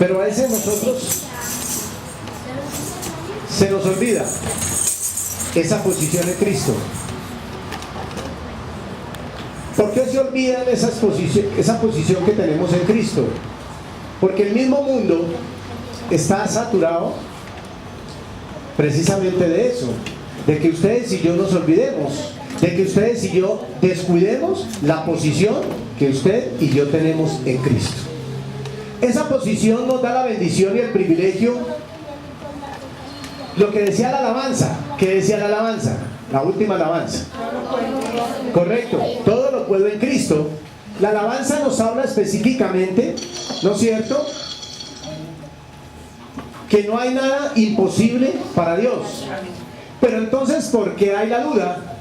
Pero a veces nosotros se nos olvida esa posición en Cristo. ¿Por qué se olvida esa posición que tenemos en Cristo? Porque el mismo mundo está saturado precisamente de eso, de que ustedes y yo nos olvidemos, de que ustedes y yo descuidemos la posición que usted y yo tenemos en Cristo. Esa posición nos da la bendición y el privilegio. Lo que decía la alabanza, ¿qué decía la alabanza? La última alabanza. Correcto, todo lo puedo en Cristo. La alabanza nos habla específicamente, ¿no es cierto?, que no hay nada imposible para Dios. Pero entonces, ¿por qué hay la duda?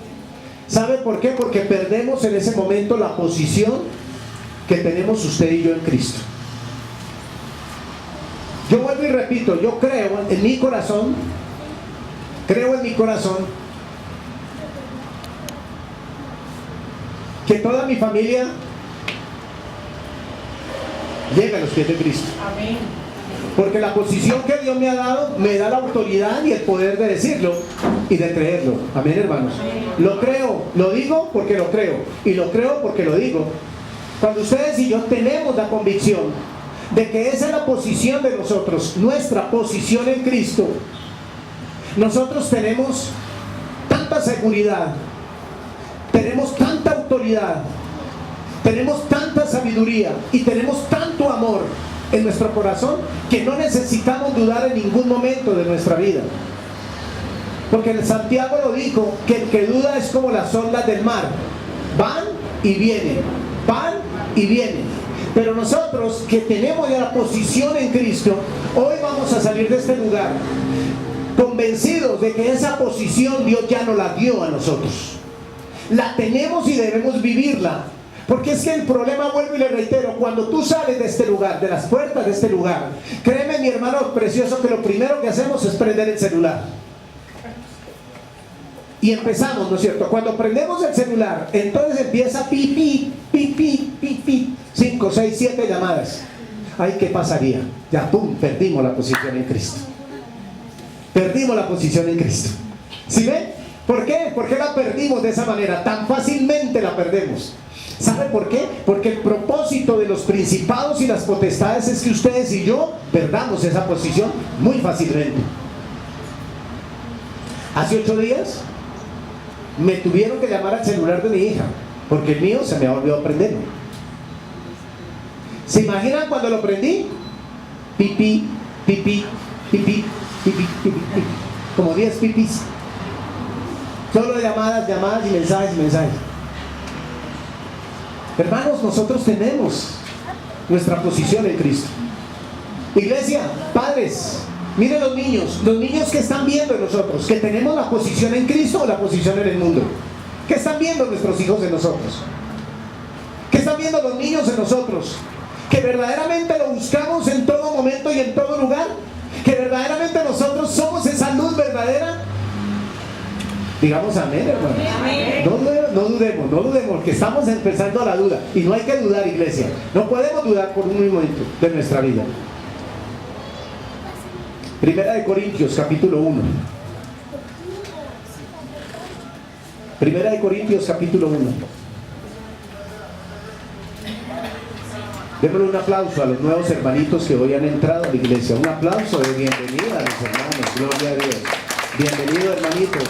¿Sabe por qué? Porque perdemos en ese momento la posición que tenemos usted y yo en Cristo. Yo vuelvo y repito, yo creo en mi corazón, que toda mi familia llega a los pies de Cristo. Amén. Porque la posición que Dios me ha dado me da la autoridad y el poder de decirlo y de creerlo. Amén, hermanos. Lo creo, lo digo porque lo creo, y lo creo porque lo digo. Cuando ustedes y yo tenemos la convicción de que esa es la posición de nosotros, nuestra posición en Cristo, nosotros tenemos tanta seguridad, tenemos tanta autoridad, tenemos tanta sabiduría y tenemos tanto amor en nuestro corazón que no necesitamos dudar en ningún momento de nuestra vida. Porque el Santiago lo dijo, que el que duda es como las olas del mar, van y vienen, van y vienen. Pero nosotros que tenemos ya la posición en Cristo, hoy vamos a salir de este lugar convencidos de que esa posición Dios ya nos la dio a nosotros. La tenemos y debemos vivirla. Porque es que el problema, vuelvo y le reitero, cuando tú sales de este lugar, de las puertas de este lugar, créeme, mi hermano precioso, que lo primero que hacemos es prender el celular. Y empezamos, ¿no es cierto? Cuando prendemos el celular, entonces empieza pi, 5, 6, 7 llamadas. Ay, ¿qué pasaría? Ya, pum, perdimos la posición en Cristo. Perdimos la posición en Cristo. ¿Sí ven? ¿Por qué? ¿Por qué la perdimos de esa manera? Tan fácilmente la perdemos. ¿Sabe por qué? Porque el propósito de los principados y las potestades es que ustedes y yo perdamos esa posición muy fácilmente. Hace 8 días me tuvieron que llamar al celular de mi hija, porque el mío se me ha olvidado prenderlo. ¿Se imaginan cuando lo prendí? Pipí, como 10 pipis. Solo llamadas y mensajes. Hermanos, nosotros tenemos nuestra posición en Cristo. Iglesia, padres, miren los niños que están viendo en nosotros, que tenemos la posición en Cristo o la posición en el mundo. ¿Qué están viendo nuestros hijos en nosotros? ¿Qué están viendo los niños en nosotros? Que verdaderamente lo buscamos en todo momento y en todo lugar. Que verdaderamente nosotros somos esa luz verdadera. Digamos amén, hermanos. No dudemos, que estamos empezando la duda. Y no hay que dudar, iglesia. No podemos dudar por un momento de nuestra vida. Primera de Corintios, capítulo 1. Primera de Corintios, capítulo 1. Démosle un aplauso a los nuevos hermanitos que hoy han entrado a la iglesia. Un aplauso de bienvenida a los hermanos. Gloria a Dios. Bienvenidos, hermanitos.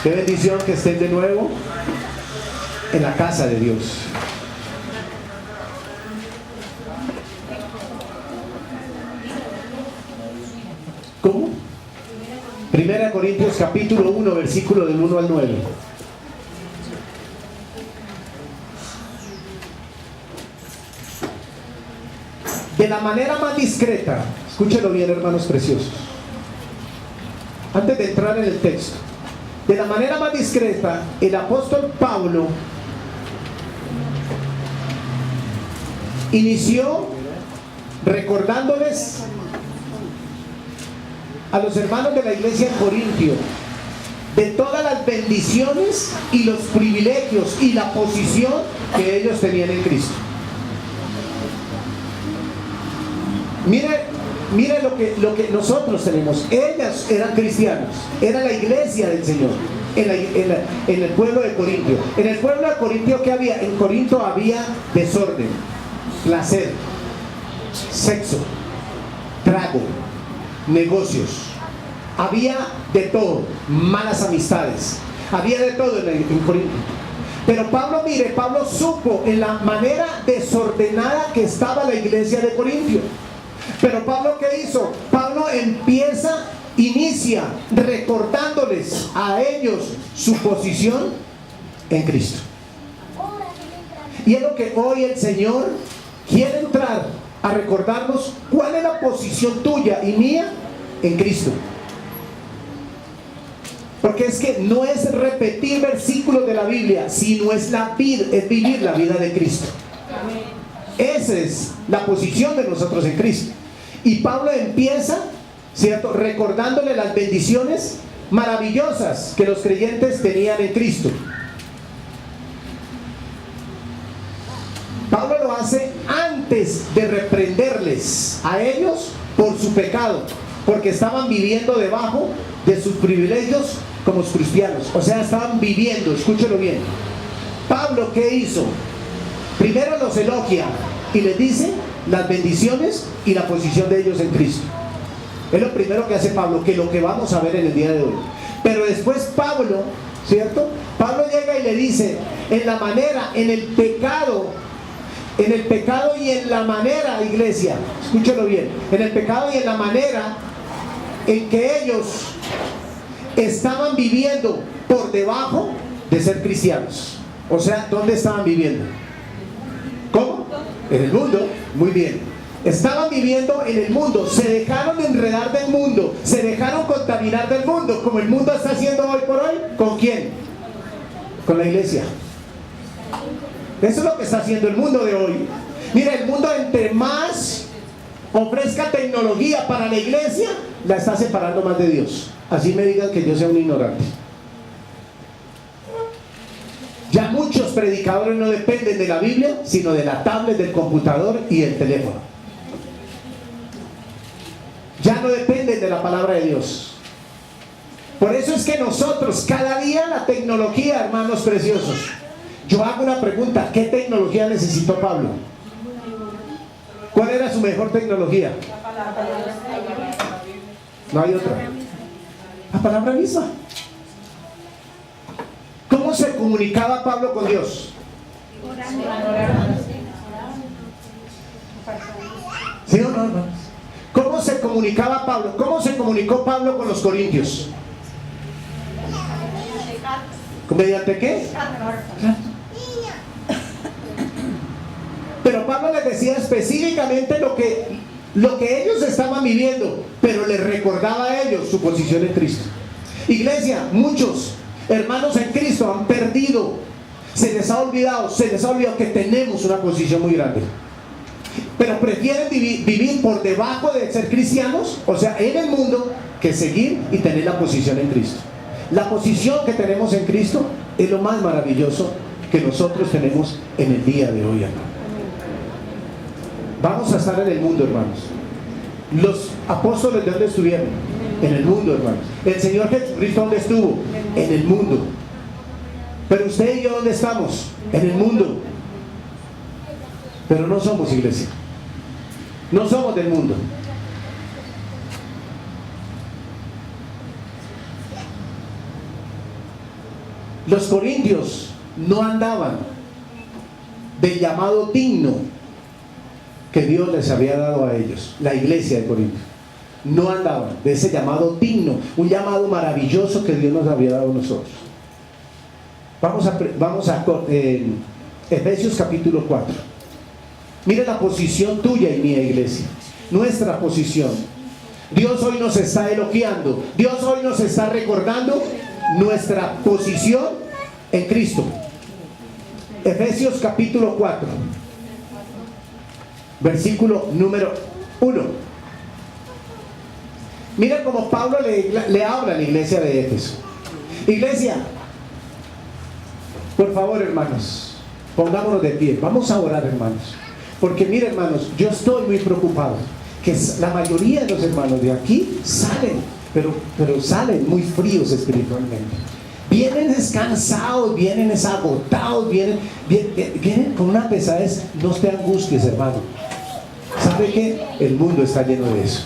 Qué bendición que estén de nuevo en la casa de Dios. ¿Cómo? Primera Corintios capítulo 1, versículo del 1 al 9. De la manera más discreta, escúchelo bien, hermanos preciosos, antes de entrar en el texto, de la manera más discreta, el apóstol Pablo inició recordándoles a los hermanos de la iglesia en Corintio de todas las bendiciones y los privilegios y la posición que ellos tenían en Cristo. Mire mire lo que nosotros tenemos. Ellas eran cristianos, era la iglesia del Señor en el pueblo de Corintio. En el pueblo de Corintio, ¿qué había? En Corinto había desorden, placer, sexo, trago, negocios. Había de todo, malas amistades, había de todo en Corinto. Pero Pablo, mire, Pablo supo en la manera desordenada que estaba la iglesia de Corintio. Pero Pablo, ¿qué hizo? Pablo inicia recordándoles a ellos su posición en Cristo. Y es lo que hoy el Señor quiere entrar a recordarnos: cuál es la posición tuya y mía en Cristo. Porque es que no es repetir versículos de la Biblia, sino es vivir la vida de Cristo. Esa es la posición de nosotros en Cristo. Y Pablo empieza, ¿cierto?, recordándole las bendiciones maravillosas que los creyentes tenían en Cristo. Pablo lo hace antes de reprenderles a ellos por su pecado, porque estaban viviendo debajo de sus privilegios como cristianos. O sea, estaban viviendo, escúchelo bien. Pablo, ¿qué hizo? Primero los elogia y les dice las bendiciones y la posición de ellos en Cristo. Es lo primero que hace Pablo, que lo que vamos a ver en el día de hoy. Pero después Pablo, ¿cierto? Pablo llega y le dice, en la manera, en el pecado y en la manera, iglesia, escúchelo bien, en el pecado y en la manera en que ellos estaban viviendo por debajo de ser cristianos. O sea, ¿dónde estaban viviendo? ¿Cómo? En el mundo. Muy bien. Estaban viviendo en el mundo, se dejaron enredar del mundo, se dejaron contaminar del mundo, como el mundo está haciendo hoy por hoy. ¿Con quién? Con la iglesia. Eso es lo que está haciendo el mundo de hoy. Mira, el mundo, entre más ofrezca tecnología para la iglesia, la está separando más de Dios. Así me digan que yo sea un ignorante. Ya muchos predicadores no dependen de la Biblia, sino de la tablet, del computador y del teléfono. Ya no dependen de la palabra de Dios. Por eso es que nosotros, cada día la tecnología, hermanos preciosos. Yo hago una pregunta: ¿qué tecnología necesitó Pablo? ¿Cuál era su mejor tecnología? No hay otra. La palabra misma. ¿Cómo se comunicaba Pablo con Dios? ¿Sí o no, hermanos? ¿Cómo se comunicaba Pablo? ¿Cómo se comunicó Pablo con los corintios? ¿Mediante qué? Pero Pablo les decía específicamente lo que ellos estaban viviendo, pero les recordaba a ellos su posición en Cristo. Iglesia, muchos hermanos en Cristo han perdido, se les ha olvidado que tenemos una posición muy grande, pero prefieren vivir por debajo de ser cristianos, o sea, en el mundo, que seguir y tener la posición en Cristo. La posición que tenemos en Cristo es lo más maravilloso que nosotros tenemos en el día de hoy, hermano. Vamos a estar en el mundo, hermanos. Los apóstoles, ¿de dónde estuvieron? En el mundo, hermanos. El Señor Jesucristo, ¿dónde estuvo? En el mundo. Pero usted y yo, ¿dónde estamos? En el mundo. Pero no somos iglesia. No somos del mundo. Los corintios no andaban del llamado digno que Dios les había dado a ellos, la iglesia de Corinto. No andaban de ese llamado digno, un llamado maravilloso que Dios nos había dado a nosotros. Vamos a Efesios capítulo 4. Mire la posición tuya y mía, iglesia. Nuestra posición. Dios hoy nos está elogiando. Dios hoy nos está recordando nuestra posición en Cristo. Efesios capítulo 4, versículo número 1. Mira cómo Pablo le habla a la iglesia de Éfeso. Iglesia, por favor, hermanos, pongámonos de pie. Vamos a orar, hermanos. Porque mire, hermanos, yo estoy muy preocupado. que la mayoría de los hermanos de aquí salen, pero salen muy fríos espiritualmente. Vienen descansados, vienen agotados, vienen con una pesadez. No te angusties, hermano. ¿Sabe qué? El mundo está lleno de eso.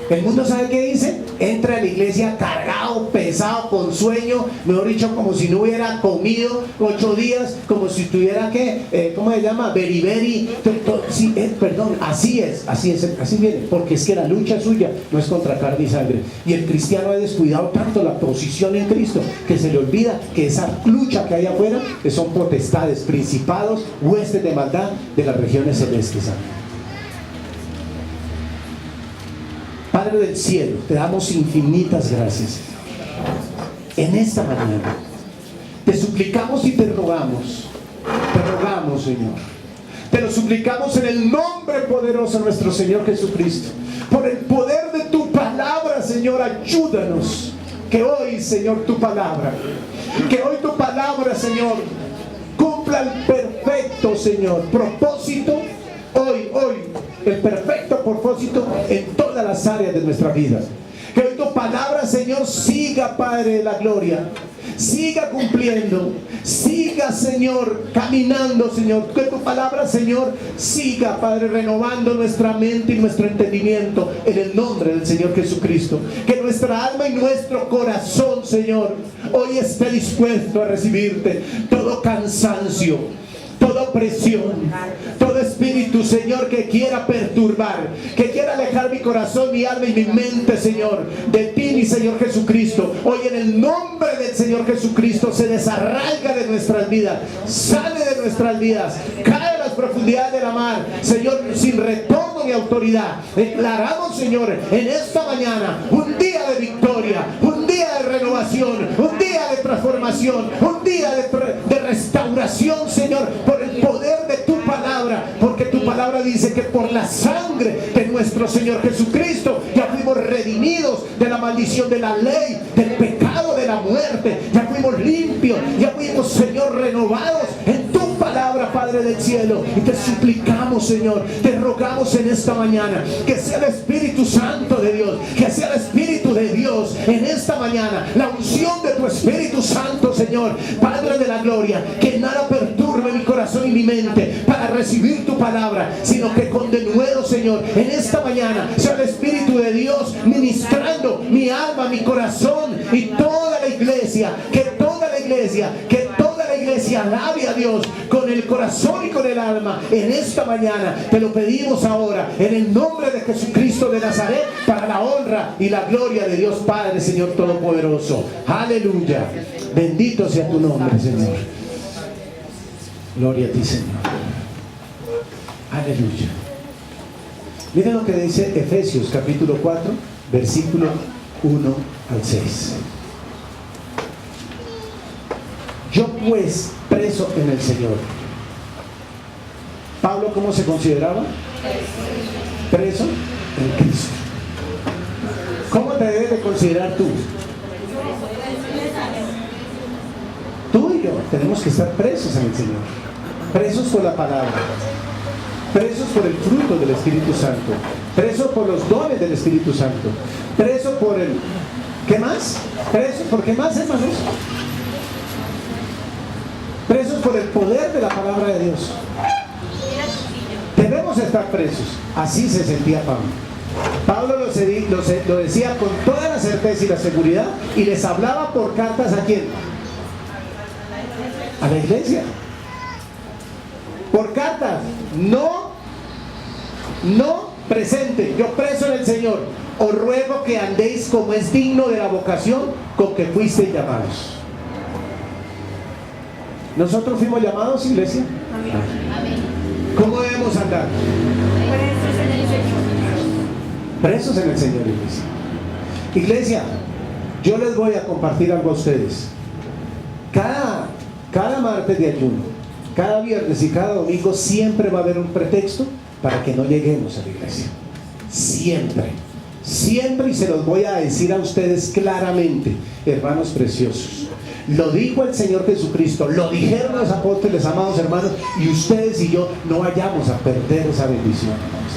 El mundo, ¿sabe qué dice? Entra a la iglesia cargado, pesado, con sueño, mejor dicho, como si no hubiera comido 8 días, como si tuviera que, ¿cómo se llama? Beriberi. Sí, perdón, así viene, porque es que la lucha suya no es contra carne y sangre. Y el cristiano ha descuidado tanto la posición en Cristo que se le olvida que esa lucha que hay afuera que son potestades, principados, huestes de maldad de las regiones celestes. Padre del cielo, te damos infinitas gracias en esta mañana. Te suplicamos y te rogamos, Señor. Te lo suplicamos en el nombre poderoso de nuestro Señor Jesucristo. Por el poder de tu palabra, Señor, ayúdanos. Que hoy, Señor, tu palabra, Señor, cumpla el perfecto, Señor, propósito. Hoy, el perfecto propósito en todas las áreas de nuestra vida. Que hoy tu palabra, Señor, siga, Padre de la gloria, siga cumpliendo, siga, Señor, caminando, Señor. Que tu palabra, Señor, siga, Padre, renovando nuestra mente y nuestro entendimiento en el nombre del Señor Jesucristo. Que nuestra alma y nuestro corazón, Señor, hoy esté dispuesto a recibirte. Todo cansancio, toda opresión, todo espíritu, Señor, que quiera perturbar, que quiera alejar mi corazón, mi alma y mi mente, Señor, de ti, mi Señor Jesucristo, hoy en el nombre del Señor Jesucristo se desarraiga de nuestras vidas, sale de nuestras vidas, cae a las profundidades de la mar, Señor, sin retorno ni autoridad. Declaramos, Señor, en esta mañana un día de victoria, un día de renovación, un día de transformación, un día de restauración, Señor, por el poder de tu palabra, porque tu palabra dice que por la sangre de nuestro Señor Jesucristo ya fuimos redimidos de la maldición de la ley, del pecado, de la muerte. Ya fuimos limpios, ya fuimos, Señor, renovados en tu palabra, Padre del cielo. Y te suplicamos, Señor, te rogamos en esta mañana que sea el Espíritu Santo de Dios, que sea el Espíritu de Dios en esta mañana, la unción de tu Espíritu Santo, Señor, Padre de la gloria, que nada perturbe mi corazón y mi mente para recibir tu palabra, sino que con denuedo, Señor, en esta mañana sea el Espíritu de Dios ministrando mi alma, mi corazón y toda la iglesia, que toda la iglesia alabe a Dios con el corazón y con el alma en esta mañana. Te lo pedimos ahora en el nombre de Jesucristo de Nazaret, para la honra y la gloria de Dios Padre, Señor Todopoderoso. Aleluya. Bendito sea tu nombre, Señor. Gloria a ti, Señor. Aleluya. Miren lo que dice Efesios capítulo 4, versículo 1 al 6. Yo pues, preso en el Señor. Pablo, ¿cómo se consideraba? Preso en Cristo. ¿Cómo te debes de considerar tú? Tú y yo tenemos que estar presos en el Señor. Presos por la palabra. Presos por el fruto del Espíritu Santo. Presos por los dones del Espíritu Santo. Presos por el... ¿Qué más? ¿Presos por qué más, hermanos? Presos por el poder de la palabra de Dios. Debemos estar presos. Así se sentía Pablo. Pablo lo decía con toda la certeza y la seguridad, y les hablaba por cartas. ¿A quién? A la iglesia. Por cartas. No presente. Yo preso en el Señor, os ruego que andéis como es digno de la vocación con que fuisteis llamados. ¿Nosotros fuimos llamados, iglesia? Amén. ¿Cómo debemos andar? Presos en el Señor. Presos en el Señor, iglesia. Iglesia, yo les voy a compartir algo a ustedes. Cada martes de ayuno, cada viernes y cada domingo siempre va a haber un pretexto para que no lleguemos a la iglesia. Siempre, y se los voy a decir a ustedes claramente, hermanos preciosos. Lo dijo el Señor Jesucristo, lo dijeron los apóstoles, amados hermanos, y ustedes y yo no vayamos a perder esa bendición, hermanos.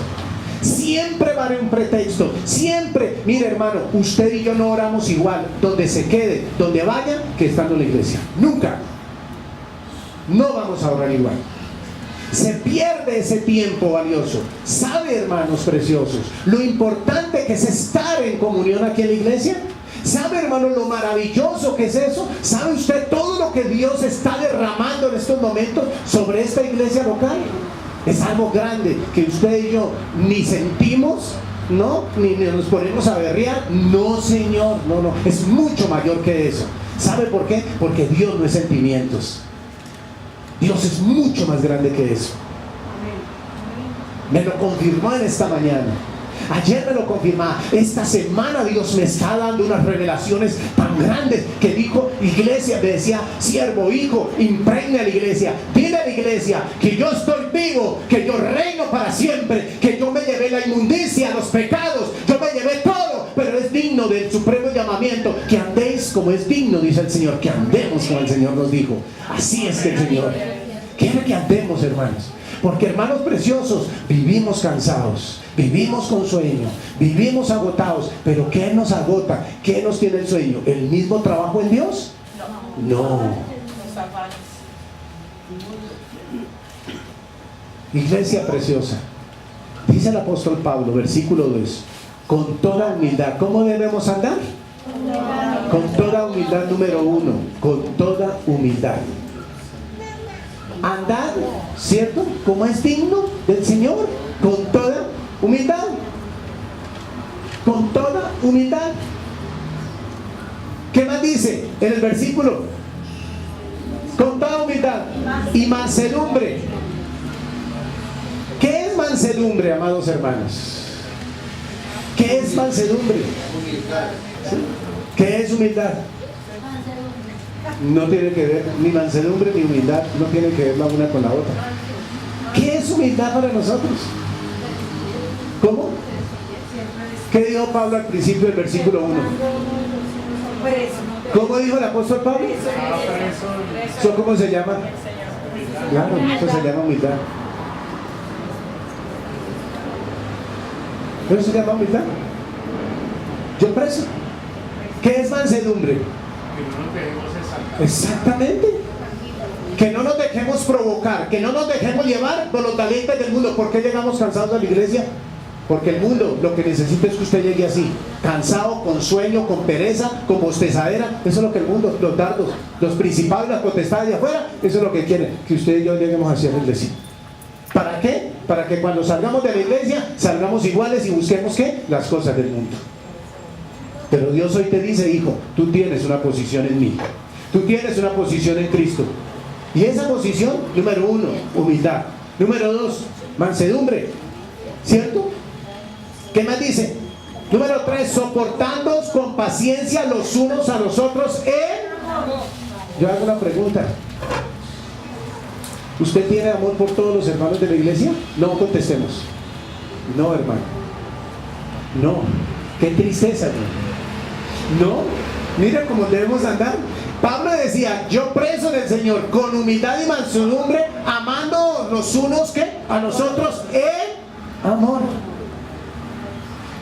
Siempre va a haber un pretexto. Siempre. Mire, hermano, usted y yo no oramos igual donde se quede, donde vaya, que estando en la iglesia. Nunca. No vamos a orar igual. Se pierde ese tiempo valioso. ¿Sabe, hermanos preciosos, lo importante que es estar en comunión aquí en la iglesia? ¿Sabe, hermano, lo maravilloso que es eso? ¿Sabe usted todo lo que Dios está derramando en estos momentos sobre esta iglesia local? Es algo grande que usted y yo ni sentimos, ¿no? Ni nos ponemos a berrear. No, Señor, no. Es mucho mayor que eso. ¿Sabe por qué? Porque Dios no es sentimientos. Dios es mucho más grande que eso. Me lo confirmó en esta mañana. Ayer me lo confirmaba. Esta semana Dios me está dando unas revelaciones tan grandes que dijo, iglesia, me decía, siervo, hijo, impregna a la iglesia. Dile a la iglesia que yo estoy vivo, que yo reino para siempre, que yo me llevé la inmundicia, los pecados, yo me llevé todo, pero es digno del supremo llamamiento, que andéis como es digno, dice el Señor, que andemos como el Señor nos dijo. Así es que el Señor quiere que andemos, hermanos. Porque, hermanos preciosos, vivimos cansados, vivimos con sueño, vivimos agotados. Pero ¿qué nos agota? ¿Qué nos tiene el sueño? ¿El mismo trabajo en Dios? No. Iglesia preciosa, dice el apóstol Pablo, versículo 2, con toda humildad. ¿Cómo debemos andar? Con toda humildad, número 1, con toda humildad. Andar, ¿cierto? Como es digno del Señor, con toda humildad. Con toda humildad. ¿Qué más dice en el versículo? Con toda humildad y mansedumbre. ¿Qué es mansedumbre, amados hermanos? ¿Qué es mansedumbre? ¿Sí? ¿Qué es humildad? No tiene que ver ni mansedumbre ni humildad, no tiene que ver la una con la otra. ¿Qué es humildad para nosotros? ¿Cómo? ¿Qué dijo Pablo al principio del versículo 1? ¿Cómo dijo el apóstol Pablo? ¿Eso cómo se llama? Claro, eso se llama humildad. ¿Eso se llama humildad? Yo preso. ¿Qué es mansedumbre? Exactamente. Que no nos dejemos provocar, que no nos dejemos llevar por los talentos del mundo. ¿Por qué llegamos cansados a la iglesia? Porque el mundo lo que necesita es que usted llegue así, cansado, con sueño, con pereza, con bostezadera. Eso es lo que el mundo, los dardos, los principados, las potestades de afuera, eso es lo que quieren, que usted y yo lleguemos hacia la iglesia. ¿Para qué? Para que cuando salgamos de la iglesia salgamos iguales y busquemos ¿qué? Las cosas del mundo. Pero Dios hoy te dice, hijo, tú tienes una posición en mí, tú tienes una posición en Cristo. Y esa posición, número 1, humildad. Número 2, mansedumbre. ¿Cierto? ¿Qué más dice? Número 3, soportándoos con paciencia los unos a los otros en... Yo hago una pregunta. ¿Usted tiene amor por todos los hermanos de la iglesia? No contestemos. No, hermano. No. Qué tristeza, hermano. No, mira cómo debemos andar. Pablo decía, yo preso del Señor, con humildad y mansedumbre, amando los unos ¿qué? A nosotros en amor.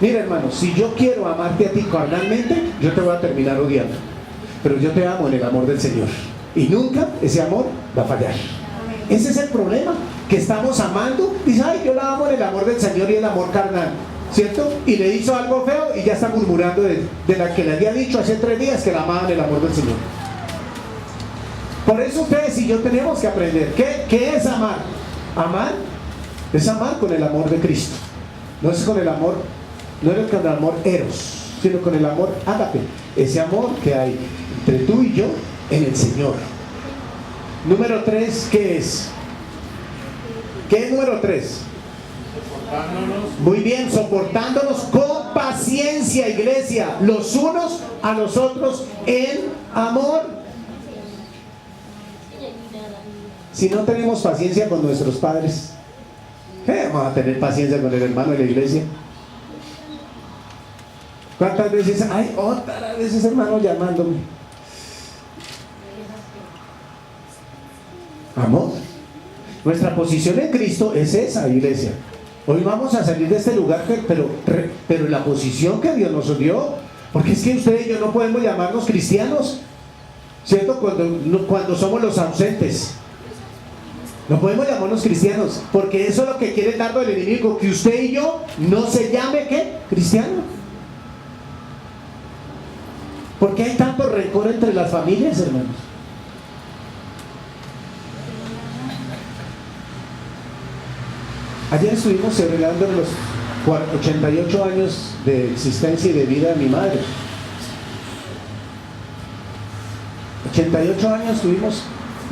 Mira, hermano, si yo quiero amarte a ti carnalmente, yo te voy a terminar odiando. Pero yo te amo en el amor del Señor. Y nunca ese amor va a fallar. Ese es el problema, que estamos amando. Dice, ay, yo la amo en el amor del Señor y el amor carnal, ¿cierto? Y le hizo algo feo y ya está murmurando de la que le había dicho hace 3 días que la amaba en el amor del Señor. Por eso ustedes y yo tenemos que aprender. ¿Qué es amar? Amar es amar con el amor de Cristo. No es con el amor, no es con el amor eros, sino con el amor ágape. Ese amor que hay entre tú y yo en el Señor. Número 3, ¿qué es? ¿Qué es número 3? Muy bien, soportándonos con paciencia, iglesia, los unos a los otros en amor. Si no tenemos paciencia con nuestros padres, ¿qué vamos a tener paciencia con el hermano de la iglesia? ¿Cuántas veces? Ay, otras veces, hermano, llamándome. Amor. Nuestra posición en Cristo es esa, iglesia. Hoy vamos a salir de este lugar, pero la posición que Dios nos dio, porque es que usted y yo no podemos llamarnos cristianos, ¿cierto? Cuando somos los ausentes. No podemos llamarnos cristianos, porque eso es lo que quiere el dardo del enemigo, que usted y yo no se llame, ¿qué? Cristiano. ¿Por qué hay tanto rencor entre las familias, hermanos? Ayer estuvimos celebrando los 88 años de existencia y de vida de mi madre. 88 años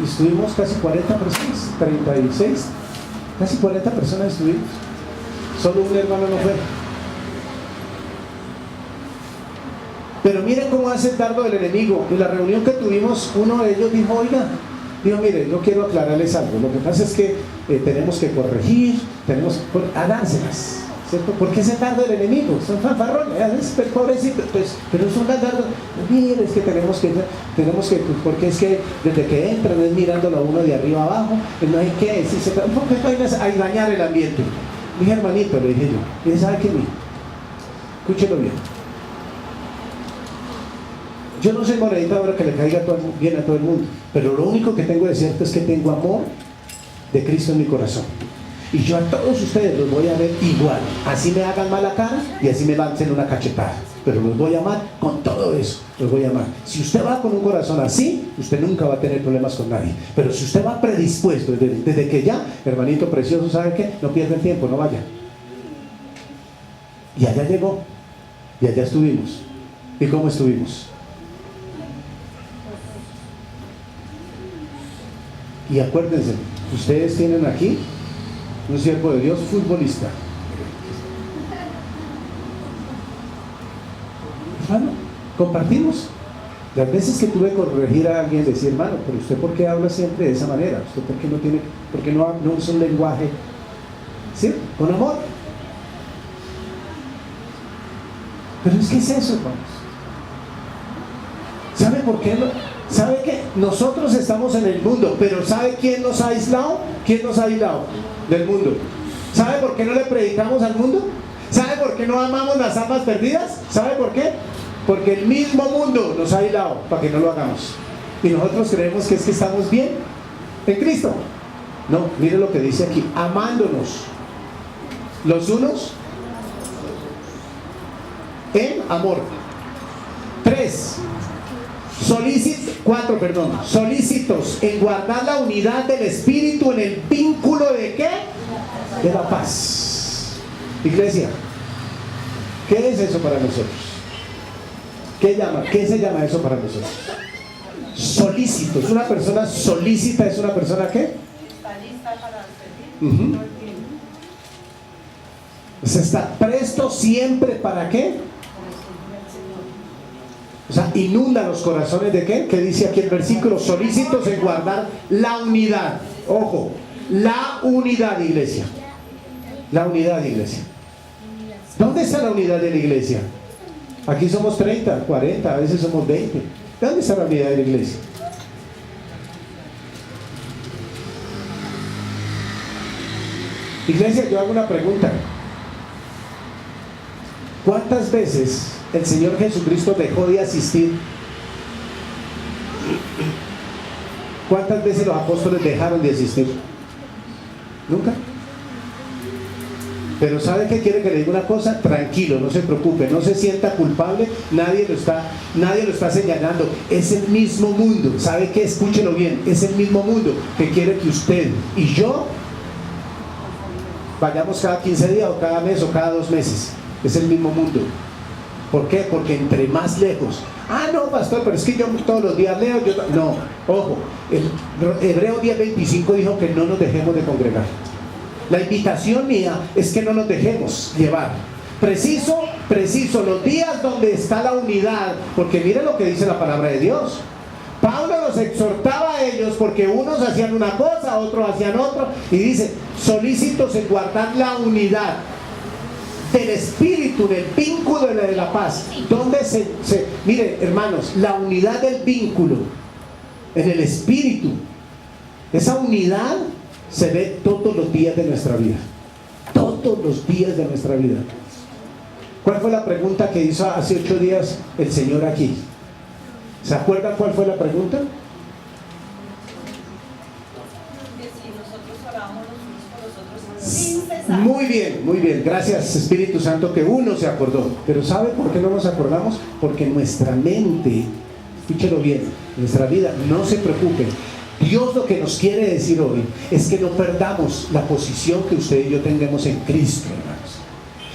estuvimos casi 40 personas, 36, casi 40 personas estuvimos. Solo un hermano no fue. Pero miren cómo hace el dardo del enemigo. En la reunión que tuvimos, uno de ellos dijo, mire, yo quiero aclararles algo. Lo que pasa es que tenemos que corregir, tenemos a dárselas, ¿cierto? Porque es el dardo del enemigo, son fanfarrones, pobrecitos, pues, pero son las dardos. Mire, es que tenemos que, porque es que desde que entran es mirándolo a uno de arriba abajo, no hay que decirse, porque vainas a dañar el ambiente. Dije, hermanito, le dije yo, y ¿sabe qué? Escúchelo bien. Yo no soy monedita ahora que le caiga bien a todo el mundo, pero lo único que tengo de cierto es que tengo amor de Cristo en mi corazón. Y yo a todos ustedes los voy a ver igual. Así me hagan mala cara y así me lancen una cachetada. Pero los voy a amar con todo eso. Los voy a amar. Si usted va con un corazón así, usted nunca va a tener problemas con nadie. Pero si usted va predispuesto desde que ya, hermanito precioso, ¿sabe qué? No pierda el tiempo, no vaya. Y allá llegó. Y allá estuvimos. ¿Y cómo estuvimos? Y acuérdense, ustedes tienen aquí un siervo de Dios futbolista. Hermano, compartimos. Las veces que tuve que corregir a alguien, decir, hermano, pero usted ¿por qué habla siempre de esa manera? ¿Usted por qué no usa un lenguaje, ¿sí? Con amor? Pero es que es eso, hermanos. ¿Sabe por qué no? ¿Sabe que nosotros estamos en el mundo, pero ¿sabe quién nos ha aislado? ¿Quién nos ha aislado del mundo? ¿Sabe por qué no le predicamos al mundo? ¿Sabe por qué no amamos las almas perdidas? ¿Sabe por qué? Porque el mismo mundo nos ha aislado para que no lo hagamos. Y nosotros creemos que es que estamos bien en Cristo. No, mire lo que dice aquí, amándonos los unos en amor. 4, solícitos en guardar la unidad del espíritu en el vínculo de ¿qué? De la paz. Iglesia, ¿qué es eso para nosotros? ¿Qué se llama eso para nosotros? Solícitos. Una persona solícita es una persona ¿qué? Está lista para servir. Se está presto siempre para ¿qué? O sea, inunda los corazones de ¿qué? ¿Qué dice aquí el versículo? Solícitos en guardar la unidad. Ojo, la unidad, iglesia. La unidad, iglesia. ¿Dónde está la unidad de la iglesia? Aquí somos 30, 40, a veces somos 20. ¿Dónde está la unidad de la iglesia? Iglesia, yo hago una pregunta. ¿Cuántas veces el Señor Jesucristo dejó de asistir? ¿Cuántas veces los apóstoles dejaron de asistir? Nunca. Pero ¿sabe qué quiere que le diga una cosa? Tranquilo, no se preocupe, no se sienta culpable, nadie lo está señalando. Es el mismo mundo. ¿Sabe qué? Escúchelo bien, es el mismo mundo que quiere que usted y yo vayamos cada 15 días o cada mes o cada 2 meses. Es el mismo mundo. ¿Por qué? Porque entre más lejos. No, pastor, pero es que yo todos los días leo. No, ojo, el Hebreo 10:25 dijo que no nos dejemos de congregar. La invitación mía es que no nos dejemos llevar. Preciso, los días donde está la unidad, porque miren lo que dice la palabra de Dios. Pablo los exhortaba a ellos porque unos hacían una cosa, otros hacían otra, y dice, solícitos en guardar la unidad del espíritu, del vínculo de la paz. Donde miren, hermanos, la unidad del vínculo en el espíritu, esa unidad se ve todos los días de nuestra vida. Todos todos los días de nuestra vida. ¿Cuál fue la pregunta que hizo hace 8 días el Señor aquí? ¿Se acuerdan cuál fue la pregunta? Que si nosotros oramos los unos por los otros sin cesar. Muy bien, gracias Espíritu Santo que uno se acordó. Pero ¿sabe por qué no nos acordamos? Porque nuestra mente, escúchelo bien, nuestra vida, no se preocupen. Dios lo que nos quiere decir hoy es que no perdamos la posición que usted y yo tengamos en Cristo, hermanos.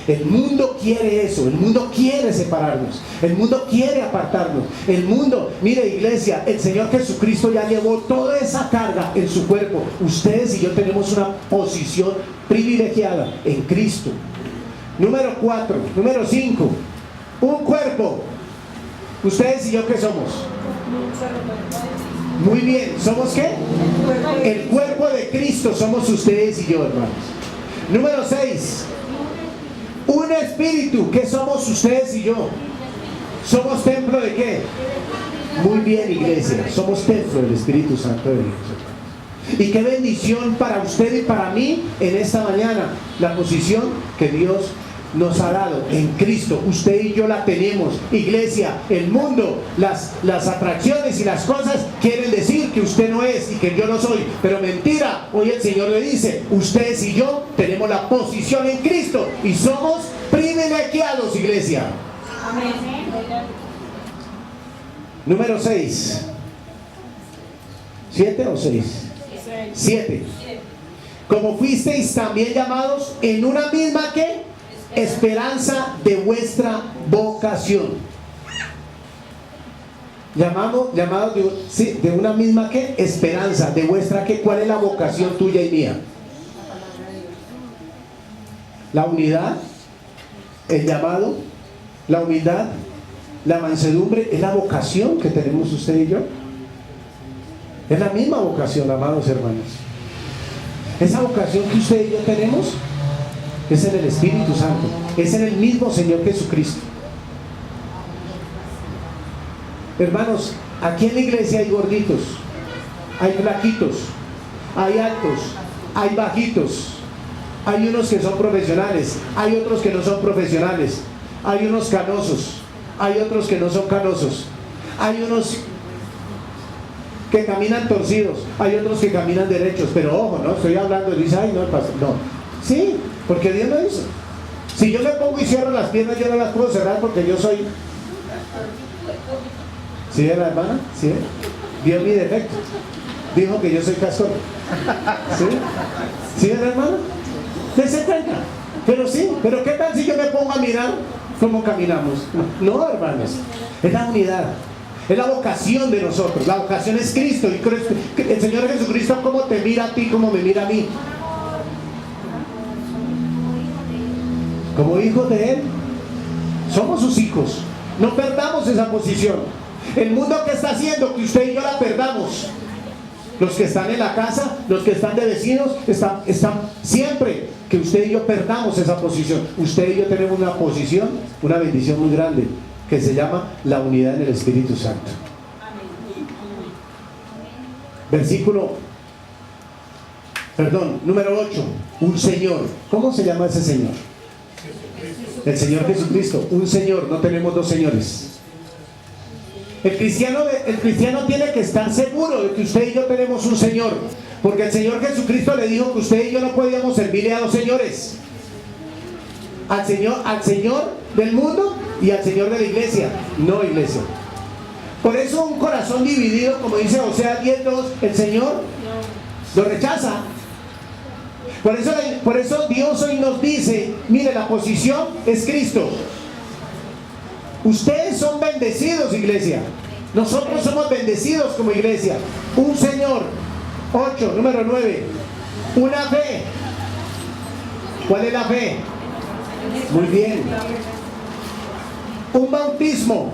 El mundo quiere eso, el mundo quiere separarnos, el mundo quiere apartarnos, el mundo, mire iglesia, el Señor Jesucristo ya llevó toda esa carga en su cuerpo. Ustedes y yo tenemos una posición privilegiada en Cristo. Número 4, número 5, un cuerpo. Ustedes y yo, ¿qué somos? Muy bien, ¿somos qué? El cuerpo de Cristo somos ustedes y yo, hermanos. Número 6, un espíritu. ¿Qué somos ustedes y yo? ¿Somos templo de qué? Muy bien, iglesia, somos templo del Espíritu Santo de Dios. Y qué bendición para usted y para mí en esta mañana, la posición que Dios nos ha dado en Cristo. Usted y yo la tenemos. Iglesia, el mundo, las atracciones y las cosas quieren decir que usted no es y que yo no soy, pero mentira. Hoy el Señor le dice, ustedes y yo tenemos la posición en Cristo y somos privilegiados, iglesia. Amén. Número 6. ¿7 o 6? 7. Como fuisteis también llamados en una misma ¿qué? Esperanza de vuestra vocación. Llamados de una misma ¿qué? Esperanza de vuestra ¿qué? ¿Cuál es la vocación tuya y mía? La unidad, el llamado, la humildad, la mansedumbre, es la vocación que tenemos usted y yo. Es la misma vocación, amados hermanos. Esa vocación que usted y yo tenemos es en el Espíritu Santo, es en el mismo Señor Jesucristo. Hermanos, aquí en la iglesia hay gorditos, hay flaquitos, hay altos, hay bajitos, hay unos que son profesionales, hay otros que no son profesionales, hay unos canosos, hay otros que no son canosos, hay unos que caminan torcidos, hay otros que caminan derechos, pero ojo, no estoy hablando de dice, ay no, no, sí, porque Dios lo hizo. Si yo me pongo y cierro las piernas, yo no las puedo cerrar porque yo soy. ¿Sí ve la hermana? ¿Sí ve? Vio mi defecto, dijo que yo soy castor. ¿Sí? ¿Sí ve la hermana? ¿Se cuenta? Pero sí, pero ¿qué tal si yo me pongo a mirar cómo caminamos? No, hermanos, es la unidad. Es la vocación de nosotros. La vocación es Cristo. Y el Señor Jesucristo, ¿cómo te mira a ti? ¿Cómo me mira a mí? Como hijos de Él. Somos sus hijos. No perdamos esa posición. El mundo que está haciendo que usted y yo la perdamos. Los que están en la casa, los que están de vecinos, están siempre que usted y yo perdamos esa posición. Usted y yo tenemos una posición, una bendición muy grande, que se llama la unidad en el Espíritu Santo. Número 8, un Señor. ¿Cómo se llama ese Señor? El Señor Jesucristo, un Señor, no tenemos dos señores. El cristiano tiene que estar seguro de que usted y yo tenemos un Señor, porque el Señor Jesucristo le dijo que usted y yo no podíamos servirle a dos señores, al Señor del mundo y al Señor de la iglesia. No, iglesia. Por eso un corazón dividido, como dice Oseas 10:2, el Señor lo rechaza. Por eso Dios hoy nos dice, mire, la posición es Cristo. Ustedes son bendecidos, iglesia. Nosotros somos bendecidos como iglesia. Un Señor. 8, número 9. Una fe. ¿Cuál es la fe? Muy bien. Un bautismo.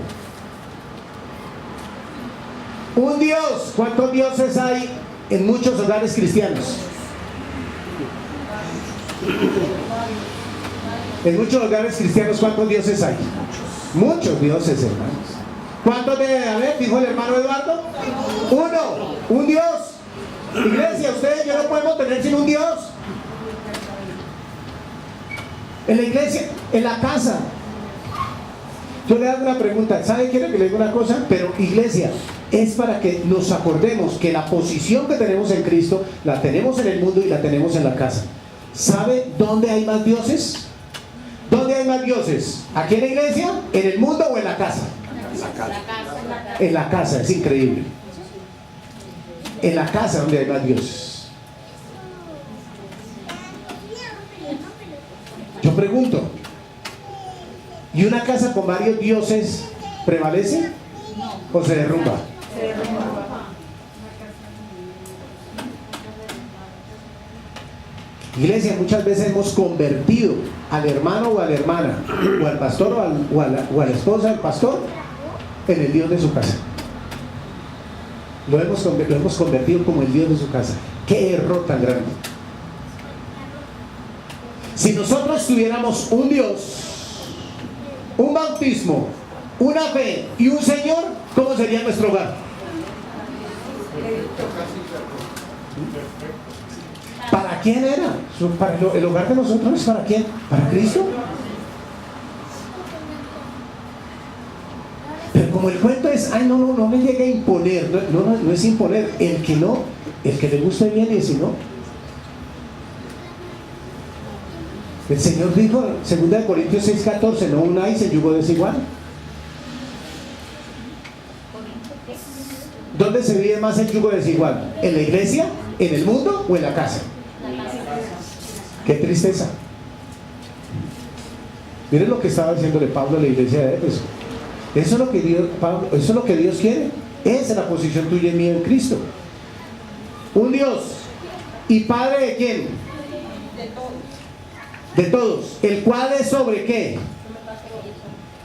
Un Dios. ¿Cuántos dioses hay en muchos hogares cristianos? En muchos hogares cristianos, ¿cuántos dioses hay? Muchos dioses, hermanos. ¿Cuántos debe haber? Dijo el hermano Eduardo. Uno, un Dios. Iglesia, ustedes y yo no podemos tener sin un Dios. En la iglesia, en la casa. Yo le hago una pregunta, ¿sabe? Quiero que le diga una cosa, pero iglesia, es para que nos acordemos que la posición que tenemos en Cristo, la tenemos en el mundo y la tenemos en la casa. ¿Sabe dónde hay más dioses? ¿Dónde hay más dioses? ¿Aquí en la iglesia, en el mundo o en la casa? En la casa, es increíble. En la casa donde hay más dioses. Yo pregunto, ¿y una casa con varios dioses prevalece o se derrumba? Iglesia, muchas veces hemos convertido al hermano o a la hermana, o al pastor o a la esposa del pastor, en el Dios de su casa. Lo hemos convertido como el Dios de su casa. ¡Qué error tan grande! Si nosotros tuviéramos un Dios, un bautismo, una fe y un Señor, ¿cómo sería nuestro hogar? ¿Para quién era? ¿El hogar de nosotros es para quién? ¿Para Cristo? Pero como el cuento es, ay, no me llegue a imponer. No es imponer. El que le guste bien y si no. El Señor dijo en 2 Corintios 6:14, no unáis el yugo desigual. ¿Dónde se vive más el yugo desigual? ¿En la iglesia? ¿En el mundo o en la casa? Qué tristeza. Miren lo que estaba diciéndole Pablo a la iglesia de Éfeso. Eso es lo que Dios, Pablo, eso es lo que Dios quiere. Esa es la posición tuya y mía en Cristo. Un Dios y Padre de quién? De todos. El cual es sobre qué?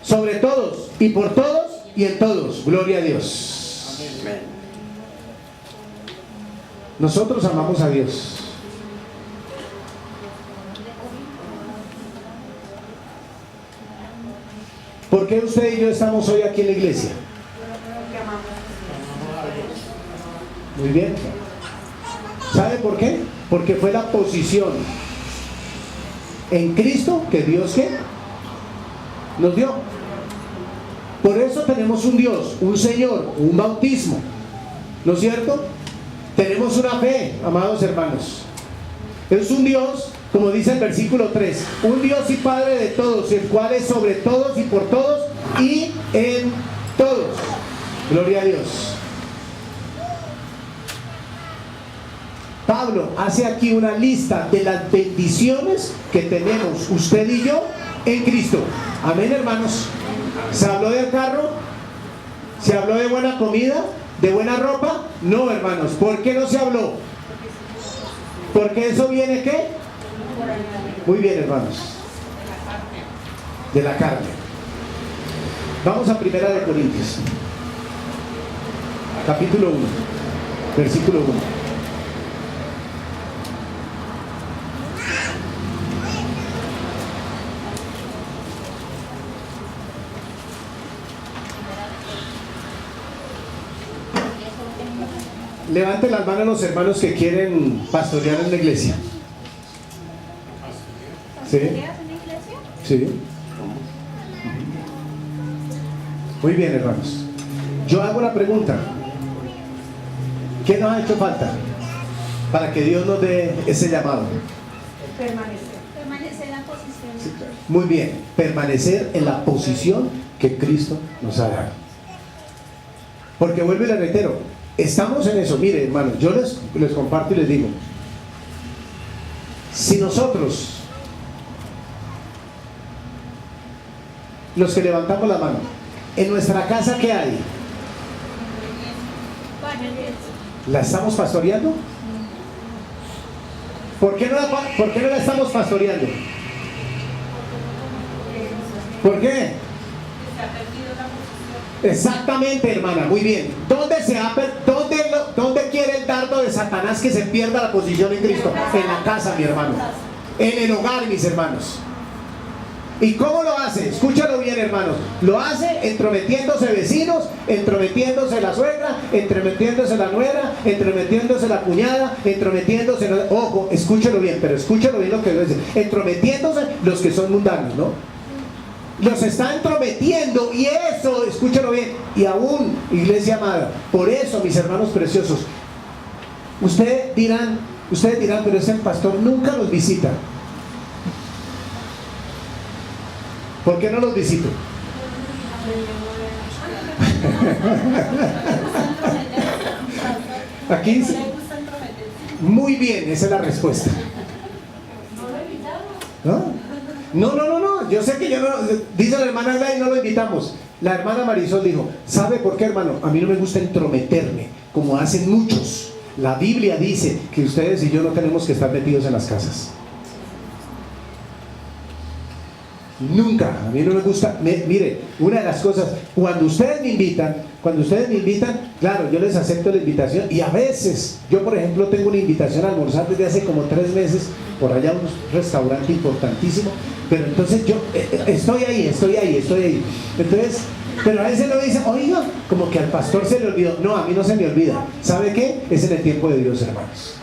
Sobre todos y por todos y en todos. Gloria a Dios. Nosotros amamos a Dios. ¿Por qué usted y yo estamos hoy aquí en la iglesia? Muy bien. ¿Sabe por qué? Porque fue la posición en Cristo que Dios ¿qué? Nos dio. Por eso tenemos un Dios, un Señor, un bautismo. ¿No es cierto? Tenemos una fe, amados hermanos. Es un Dios, como dice el versículo 3, un Dios y Padre de todos, el cual es sobre todos y por todos y en todos. Gloria a Dios. Pablo hace aquí una lista de las bendiciones que tenemos usted y yo en Cristo. Amén, hermanos. ¿Se habló del carro? ¿Se habló de buena comida? ¿De buena ropa? No, hermanos. ¿Por qué no se habló? Porque eso viene ¿qué? Muy bien, hermanos. De la carne. Vamos a 1 Corintios. Capítulo 1. Versículo 1. Levanten las manos los hermanos que quieren pastorear en la iglesia. ¿Sí? Sí. Muy bien, hermanos. Yo hago la pregunta. ¿Qué nos ha hecho falta para que Dios nos dé ese llamado? Permanecer en la posición. Sí, claro. Muy bien, permanecer en la posición que Cristo nos ha dado. Porque vuelvo y le reitero, estamos en eso. Mire, hermanos, yo les comparto y les digo, si nosotros, los que levantamos la mano, en nuestra casa, ¿qué hay? ¿La estamos pastoreando? ¿Por qué no la estamos pastoreando? ¿Por qué? Exactamente, hermana, muy bien. ¿Dónde quiere el dardo de Satanás que se pierda la posición en Cristo? En la casa, mi hermano. En el hogar, mis hermanos. ¿Y cómo lo hace? Escúchalo bien, hermanos. Lo hace entrometiéndose vecinos, entrometiéndose la suegra, entrometiéndose la nuera, entrometiéndose la cuñada, entrometiéndose... Ojo, escúchalo bien, pero escúchalo bien lo que dice. Entrometiéndose los que son mundanos, ¿no? Los está entrometiendo y eso, escúchalo bien, y aún, iglesia amada, por eso, mis hermanos preciosos, ustedes dirán, pero ese pastor nunca los visita. ¿Por qué no los visito? Aquí dice, muy bien, esa es la respuesta. No, yo sé que yo no, dice la hermana Gladys, no lo invitamos. La hermana Marisol dijo, ¿sabe por qué, hermano? A mí no me gusta entrometerme, como hacen muchos. La Biblia dice que ustedes y yo no tenemos que estar metidos en las casas. Nunca, a mí no me gusta. Mire, una de las cosas, cuando ustedes me invitan, claro, yo les acepto la invitación. Y a veces, yo por ejemplo tengo una invitación a almorzar desde hace como 3 meses por allá a un restaurante importantísimo. Pero entonces yo estoy ahí. Entonces, pero a veces lo dicen, oiga, como que al pastor se le olvidó. No, a mí no se me olvida. ¿Sabe qué? Es en el tiempo de Dios, hermanos.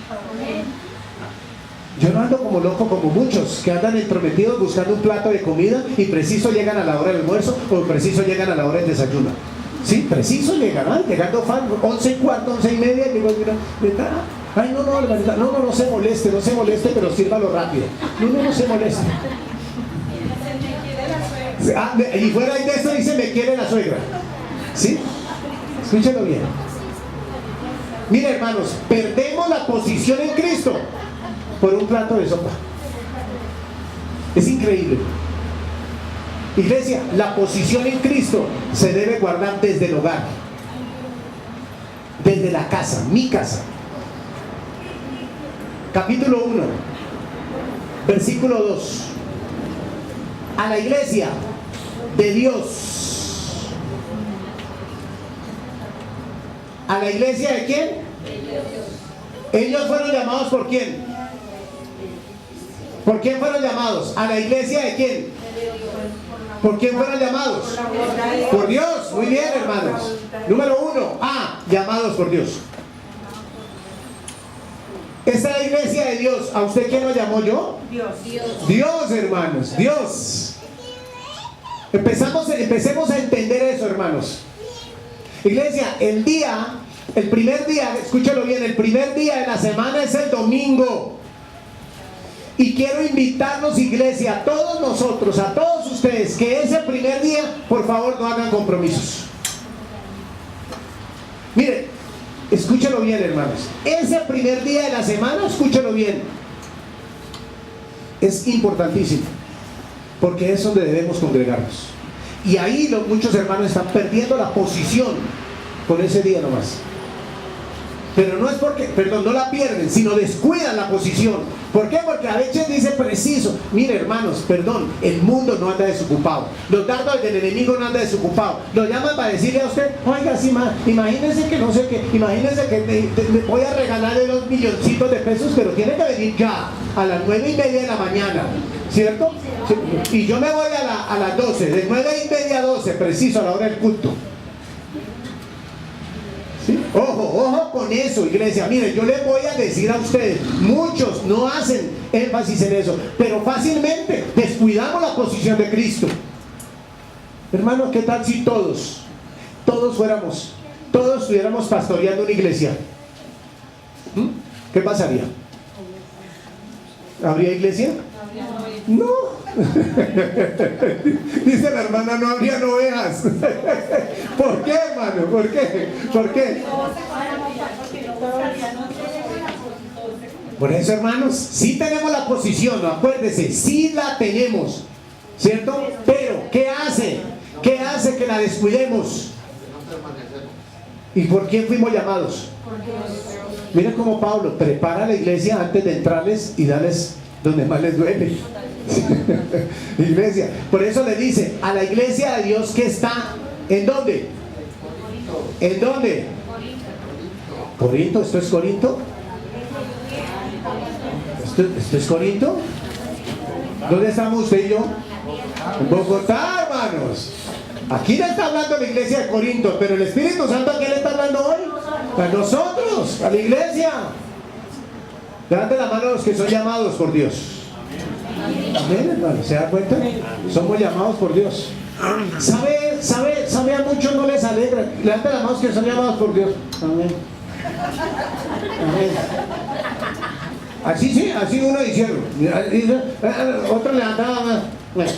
Yo no ando como loco como muchos que andan entrometidos buscando un plato de comida y preciso llegan a la hora del almuerzo o preciso llegan a la hora del desayuno. Sí, preciso llegan, llegando 11:15, 11:30 y digo, mira, ay, no se moleste, pero sírvalo rápido. No se moleste. Y fuera de esto dice, me quiere la suegra. ¿Sí? Escúchenlo bien. Mira, hermanos, perdemos la posición en Cristo por un plato de sopa. Es increíble. Iglesia, la posición en Cristo se debe guardar desde el hogar, desde la casa, mi casa. Capítulo 1, versículo 2. A la iglesia de Dios. ¿A la iglesia de quién? Ellos fueron llamados ¿por quién? ¿Por quién fueron llamados? ¿A la iglesia de quién? ¿Por quién fueron llamados? Por Dios. Muy bien, hermanos. Número 1. Llamados por Dios. Esta es la iglesia de Dios. ¿A usted quién lo llamó yo? Dios, hermanos. Dios. Empecemos a entender eso, hermanos. Iglesia, el primer día, escúchalo bien, el primer día de la semana es el domingo. Y quiero invitarlos, iglesia, a todos nosotros, a todos ustedes, que ese primer día, por favor, no hagan compromisos. Miren, escúchalo bien, hermanos. Ese primer día de la semana, escúchalo bien, es importantísimo, porque es donde debemos congregarnos. Y ahí muchos hermanos están perdiendo la posición con ese día nomás. Pero no es porque, no la pierden, sino descuidan la posición. ¿Por qué? Porque a veces dice preciso. Mire, hermanos, el mundo no anda desocupado. Los dardos del enemigo no andan desocupados. Lo llaman para decirle a usted, oiga, sí, imagínense que no sé qué, imagínense que le voy a regalarle 2 milloncitos de pesos, pero tiene que venir ya a las 9:30 de la mañana, ¿cierto? Sí. Y yo me voy a las 12, de 9:30 a 12, preciso, a la hora del culto. ¿Sí? Ojo con eso, iglesia. Miren, yo les voy a decir a ustedes, muchos no hacen énfasis en eso, pero fácilmente descuidamos la posición de Cristo. Hermano, ¿qué tal si todos estuviéramos pastoreando una iglesia? ¿Qué pasaría? ¿Habría iglesia? No. Dice la hermana, no habrían ovejas. ¿Por qué, hermano? ¿Por qué? Por eso, hermanos, sí tenemos la posición, ¿no? Acuérdese, sí la tenemos, ¿cierto? Pero, ¿qué hace? ¿Qué hace que la descuidemos? ¿Y por quién fuimos llamados? Miren cómo Pablo prepara la iglesia antes de entrarles y darles donde más les duele. Iglesia, por eso le dice a la iglesia de Dios que está ¿en dónde? ¿En dónde? ¿Corinto? ¿Esto es Corinto? ¿Esto es Corinto? ¿Dónde estamos usted y yo? En Bogotá, hermanos. Aquí le está hablando a la iglesia de Corinto, pero el Espíritu Santo, ¿a quién le está hablando hoy? A nosotros, a la iglesia. Levanten la mano a los que son llamados por Dios. Amén, hermano. ¿Se da cuenta? Somos llamados por Dios. ¿Sabe? A muchos no les alegra. Levanten las manos que son llamados por Dios. Amén. Amén. Así sí, así uno hicieron. Otro levantaba más.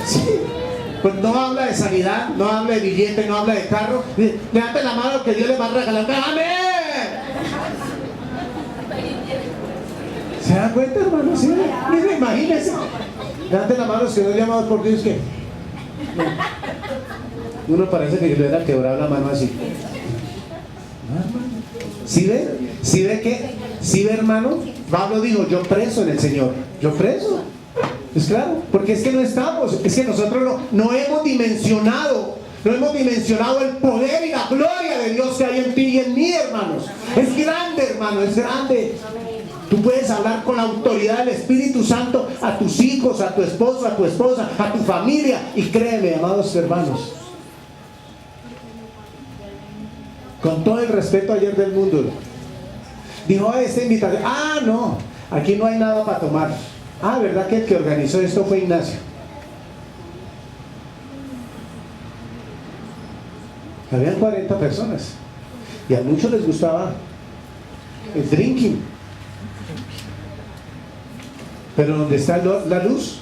Sí. Pues no habla de sanidad, no habla de billete, no habla de carro. Levanten la mano que Dios les va a regalar. ¡Amén! ¿Se dan cuenta, hermano? ¿Sí? Mira, imagínense. Levanten la mano los que no llamados por Dios que. Uno parece que le hubiera quebrado la mano así. ¿Sí ve? ¿Sí ve que? ¿Sí ve, hermano? Pablo dijo, yo preso en el Señor. Yo preso. Pues claro, porque es que no estamos, es que nosotros no hemos dimensionado el poder y la gloria de Dios que hay en ti y en mí, hermanos. Es grande, hermano, es grande. Tú puedes hablar con la autoridad del Espíritu Santo a tus hijos, a tu esposo, a tu esposa, a tu familia. Y créeme, amados hermanos, con todo el respeto ayer del mundo, dijo a esta invitación, no, aquí no hay nada para tomar. ¿Verdad que el que organizó esto fue Ignacio? Habían 40 personas y a muchos les gustaba el drinking, pero donde está la luz,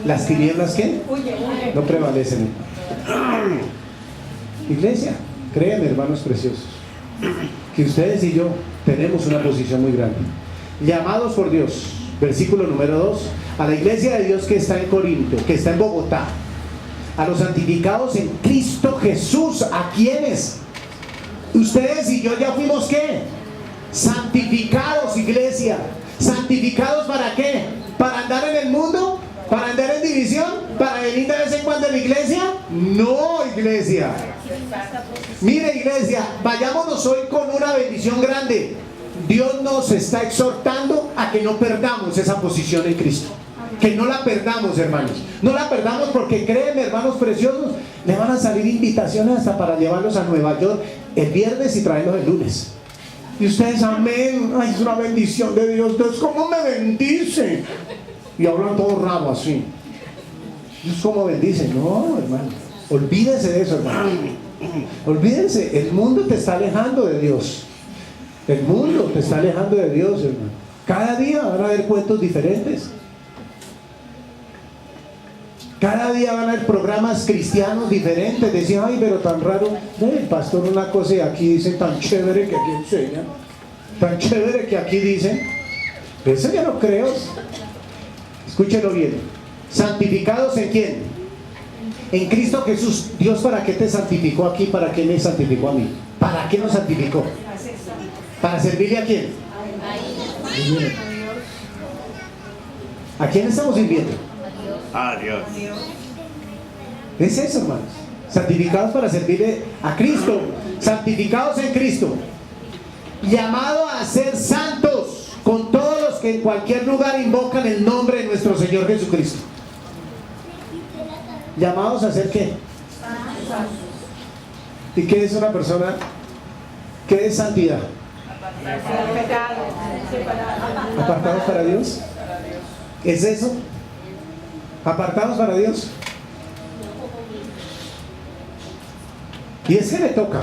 las tinieblas ¿qué? No prevalecen. Iglesia, créanme, hermanos preciosos, que ustedes y yo tenemos una posición muy grande, llamados por Dios. Versículo número 2, a la iglesia de Dios que está en Corinto, que está en Bogotá, a los santificados en Cristo Jesús. ¿A quiénes? Ustedes y yo ya fuimos ¿qué? Santificados, iglesia. ¿Santificados para qué? ¿Para andar en el mundo? ¿Para andar en división? ¿Para venir de vez en cuando a la iglesia? No, iglesia. Mire, iglesia, vayámonos hoy con una bendición grande. Dios nos está exhortando a que no perdamos esa posición en Cristo. Que no la perdamos, hermanos. No la perdamos porque créanme, hermanos preciosos, le van a salir invitaciones hasta para llevarlos a Nueva York el viernes y traerlos el lunes. Y ustedes, amén, ay, es una bendición de Dios. Dios, ¿cómo me bendice? Y hablan todo raro así. Dios, ¿cómo bendice? No, hermano. Olvídense de eso, hermano. Olvídense, el mundo te está alejando de Dios. El mundo te está alejando de Dios, hermano. Cada día van a haber cuentos diferentes. Cada día van a haber programas cristianos diferentes. Decían, ay, pero tan raro. El pastor una cosa y aquí dice tan chévere que aquí enseñan. Tan chévere que aquí dicen. Eso ya no creo. Escúchelo bien. ¿Santificados en quién? En Cristo Jesús. Dios, ¿para qué te santificó aquí? ¿Para qué me santificó a mí? ¿Para qué nos santificó? ¿Para servirle a quién? ¿A quién estamos sirviendo? A Dios. Es eso, hermanos. Santificados para servirle a Cristo. Santificados en Cristo. Llamado a ser santos con todos los que en cualquier lugar invocan el nombre de nuestro Señor Jesucristo. ¿Llamados a ser qué? ¿Y qué es una persona? ¿Qué es santidad? ¿Apartados para Dios? ¿Es eso? ¿Apartados para Dios? Y es que le toca.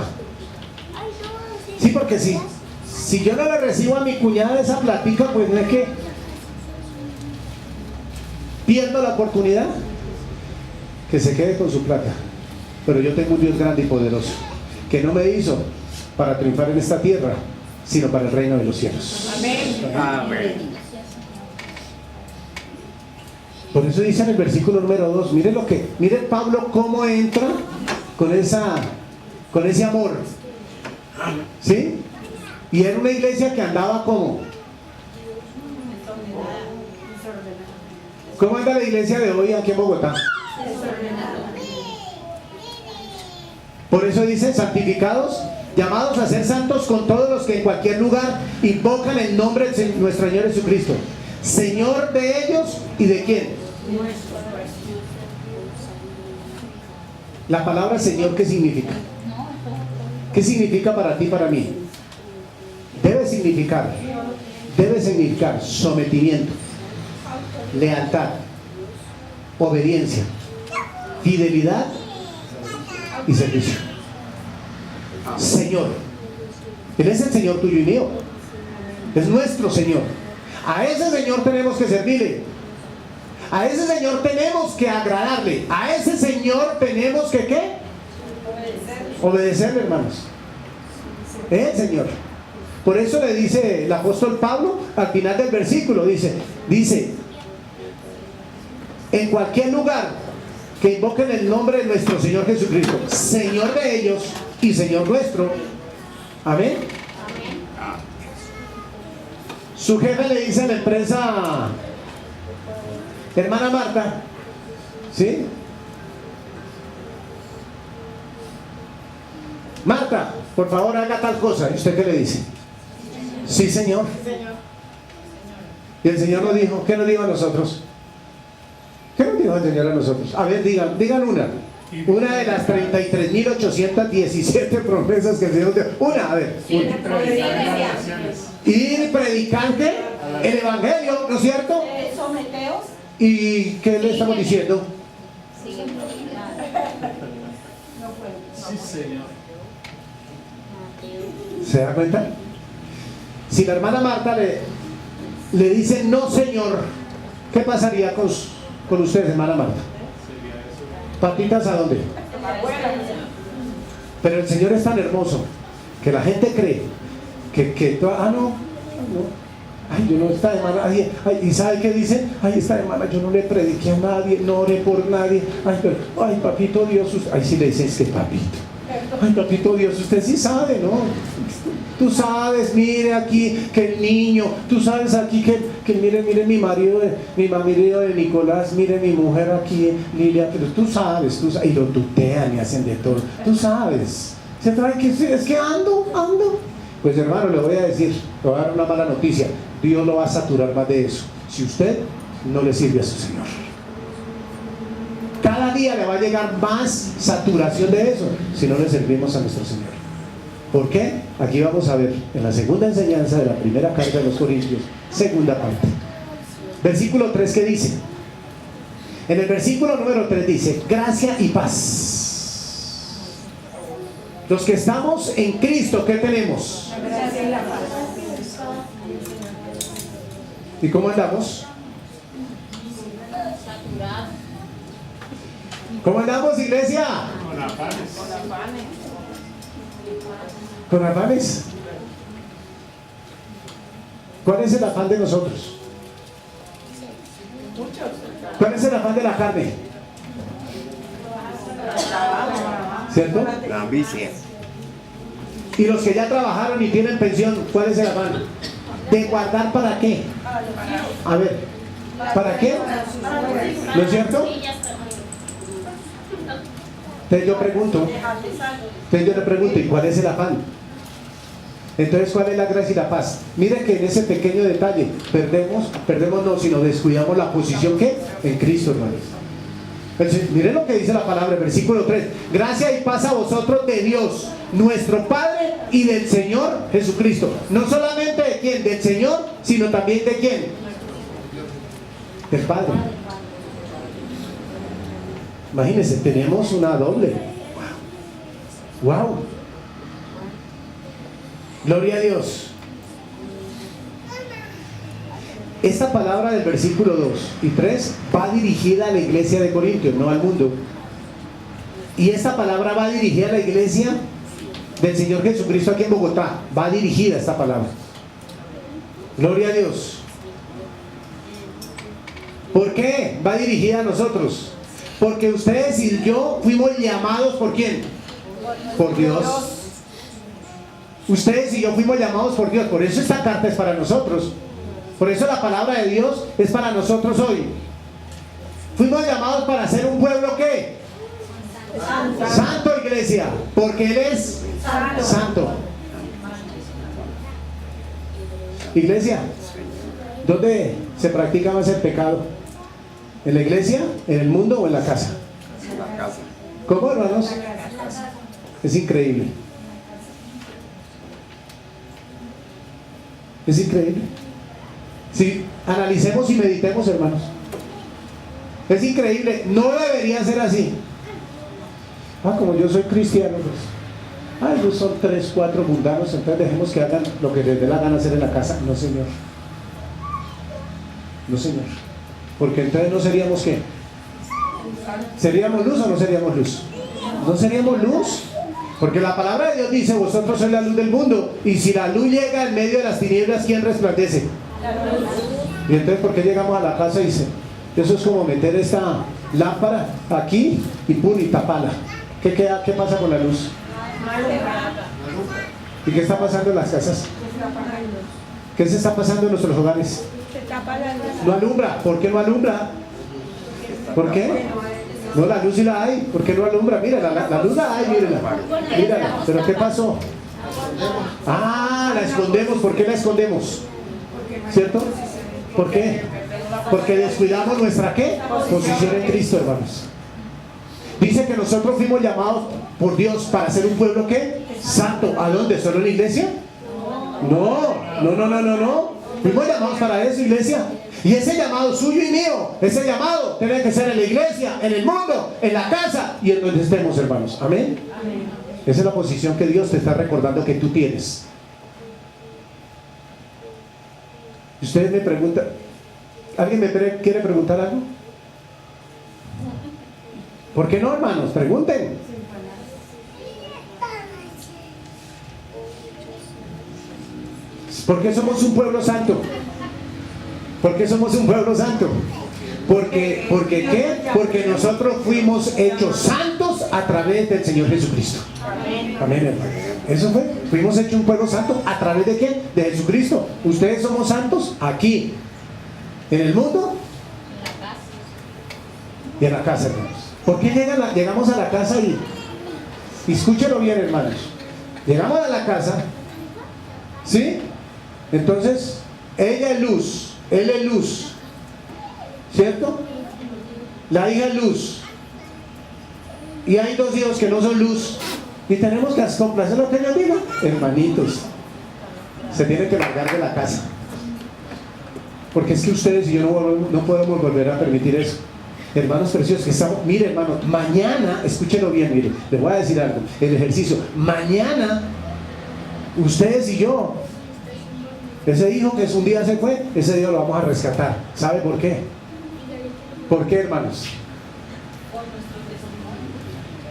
Sí, porque si yo no le recibo a mi cuñada esa platica, pues no es que pierdo la oportunidad. Que se quede con su plata. Pero yo tengo un Dios grande y poderoso, que no me hizo para triunfar en esta tierra, sino para el reino de los cielos. Amén. Amén. Por eso dice en el versículo número 2, mire Pablo cómo entra con ese amor. ¿Sí? Y era una iglesia que andaba como. ¿Cómo anda la iglesia de hoy aquí en Bogotá? Por eso dice, santificados, llamados a ser santos con todos los que en cualquier lugar invocan el nombre de nuestro Señor Jesucristo. Señor de ellos y de quién. La palabra Señor, ¿qué significa? ¿Qué significa para ti y para mí? Debe significar sometimiento, lealtad, obediencia, fidelidad y servicio. Señor. Él es el Señor tuyo y mío. Es nuestro Señor. A ese Señor tenemos que servirle. A ese Señor tenemos que agradarle. A ese Señor tenemos que ¿qué? Obedecerle, hermanos. El Señor. Por eso le dice el apóstol Pablo al final del versículo, dice, en cualquier lugar que invoquen el nombre de nuestro Señor Jesucristo, Señor de ellos y Señor nuestro. Amén. Su jefe le dice a la empresa, hermana Marta, ¿sí? Marta, por favor haga tal cosa. ¿Y usted qué le dice? Sí, Señor. Y el Señor nos dijo, ¿qué nos dijo a nosotros? ¿Qué nos dijo el Señor a nosotros? A ver, digan una. Una de las 33.817 promesas que el Señor dio. Una, a ver. Ir y predicar ¿qué? El Evangelio, ¿no es cierto? Someteos. ¿Y qué le estamos diciendo? Sí, Señor. ¿Se da cuenta? Si la hermana Marta le dice no, Señor, ¿qué pasaría con ustedes, hermana Marta? ¿Patitas a dónde? Pero el Señor es tan hermoso que la gente cree que no, ay, yo no, esta hermana, ay, ¿y sabe qué dicen? Ay, esta hermana, yo no le prediqué a nadie, no oré por nadie, ay, papito Dios, ay, si le dices que papito, ay, papito Dios, usted sí sabe, ¿no? Tú sabes, mire aquí que el niño, tú sabes aquí que mire mi marido, mi marido de Nicolás, mire mi mujer aquí, Lilia, pero tú sabes, y lo tutean y hacen de todo, tú sabes, se trae que es que ando. Pues hermano, le voy a decir, le voy a dar una mala noticia, Dios lo va a saturar más de eso, si usted no le sirve a su Señor. Cada día le va a llegar más saturación de eso, si no le servimos a nuestro Señor. ¿Por qué? Aquí vamos a ver en la segunda enseñanza de la primera carta de los Corintios, segunda parte. Versículo 3, ¿qué dice? En el versículo número 3 dice, gracia y paz. Los que estamos en Cristo, ¿qué tenemos? ¿Y cómo andamos? ¿Cómo andamos, iglesia? Con afanes. ¿Con afanes? ¿Cuál es el afán de nosotros? ¿Cuál es el afán de la carne? ¿Cierto? La ambición. Y los que ya trabajaron y tienen pensión, ¿cuál es el afán? ¿De guardar para qué? A ver, ¿para qué? ¿No es cierto? Entonces yo le pregunto, ¿y cuál es el afán? Entonces, ¿cuál es la gracia y la paz? Mire que en ese pequeño detalle perdemos no, sino descuidamos la posición que en Cristo, hermanos. Entonces, miren lo que dice la palabra, versículo 3. Gracia y paz a vosotros de Dios, nuestro Padre, y del Señor Jesucristo. No solamente de quién, del Señor, sino también de quién, del Padre. Imagínense, tenemos una doble. Wow. Gloria a Dios. Esta palabra del versículo 2 y 3 va dirigida a la iglesia de Corintios, no al mundo. Y esta palabra va dirigida a la iglesia del Señor Jesucristo aquí en Bogotá. Va dirigida esta palabra. Gloria a Dios. ¿Por qué va dirigida a nosotros? Porque ustedes y yo fuimos llamados ¿por quién? Por Dios. Ustedes y yo fuimos llamados por Dios. Por eso esta carta es para nosotros. Por eso la palabra de Dios es para nosotros hoy. Fuimos llamados para ser un pueblo ¿qué? Santo, iglesia. Porque Él es santo. Iglesia, ¿Dónde se practica más el pecado? ¿En la iglesia, en el mundo o en la casa? En la casa. ¿Cómo, hermanos? Es increíble. Es increíble. Sí, analicemos y meditemos, hermanos. Es increíble. No debería ser así. Como yo soy cristiano, pues. Ellos son 3, 4 mundanos, entonces dejemos que hagan lo que les dé la gana hacer en la casa. No, señor. No, señor. Porque entonces no seríamos ¿qué? ¿Seríamos luz o no seríamos luz? No seríamos luz. Porque la palabra de Dios dice: vosotros sois la luz del mundo. Y si la luz llega en medio de las tinieblas, ¿quién resplandece? Y entonces, ¿por qué llegamos a la casa y dice? Eso es como meter esta lámpara aquí y pum, y taparla. ¿Qué queda? ¿Qué pasa con la luz? ¿Y qué está pasando en las casas? ¿Qué se está pasando en nuestros hogares? No alumbra. ¿Por qué no alumbra? ¿Por qué? No, la luz sí la hay. ¿Por qué no alumbra? Mira, la luz la hay, mírala. Mírala. ¿Pero qué pasó? La escondemos. ¿Por qué la escondemos? ¿Cierto? ¿Por qué? Porque descuidamos nuestra ¿qué? Posición en Cristo, hermanos. Dice que nosotros fuimos llamados por Dios para ser un pueblo ¿qué? Santo. ¿A dónde? ¿Solo en la iglesia? No. Fuimos llamados para eso, iglesia. Y ese llamado suyo y mío, ese llamado tiene que ser en la iglesia, en el mundo, en la casa y en donde estemos, hermanos. Amén. Esa es la posición que Dios te está recordando que tú tienes. Ustedes me preguntan, ¿alguien me quiere preguntar algo? ¿Por qué no, hermanos? Pregunten. ¿Por qué somos un pueblo santo? ¿Por qué somos un pueblo santo? ¿Porque qué? Porque nosotros fuimos hechos santos a través del Señor Jesucristo. Amén, hermano. Eso fue. Fuimos hechos un pueblo santo a través de ¿qué? De Jesucristo. Ustedes somos santos aquí, en el mundo y en la casa, hermanos. ¿Por qué llegamos a la casa y escúchelo bien, hermanos? Llegamos a la casa, ¿sí? Entonces, ella es luz, él es luz, ¿cierto? La hija es luz. Y hay 2 hijos que no son luz. Y tenemos que complacer lo que ellos digan. Hermanitos, se tienen que largar de la casa. Porque es que ustedes y yo no podemos volver a permitir eso. Hermanos preciosos, que estamos, mire, hermano, mañana, escúchenlo bien, mire, les voy a decir algo, el ejercicio, mañana, ustedes y yo, ese hijo que un día se fue, ese día lo vamos a rescatar. ¿Sabe por qué? ¿Por qué, hermanos?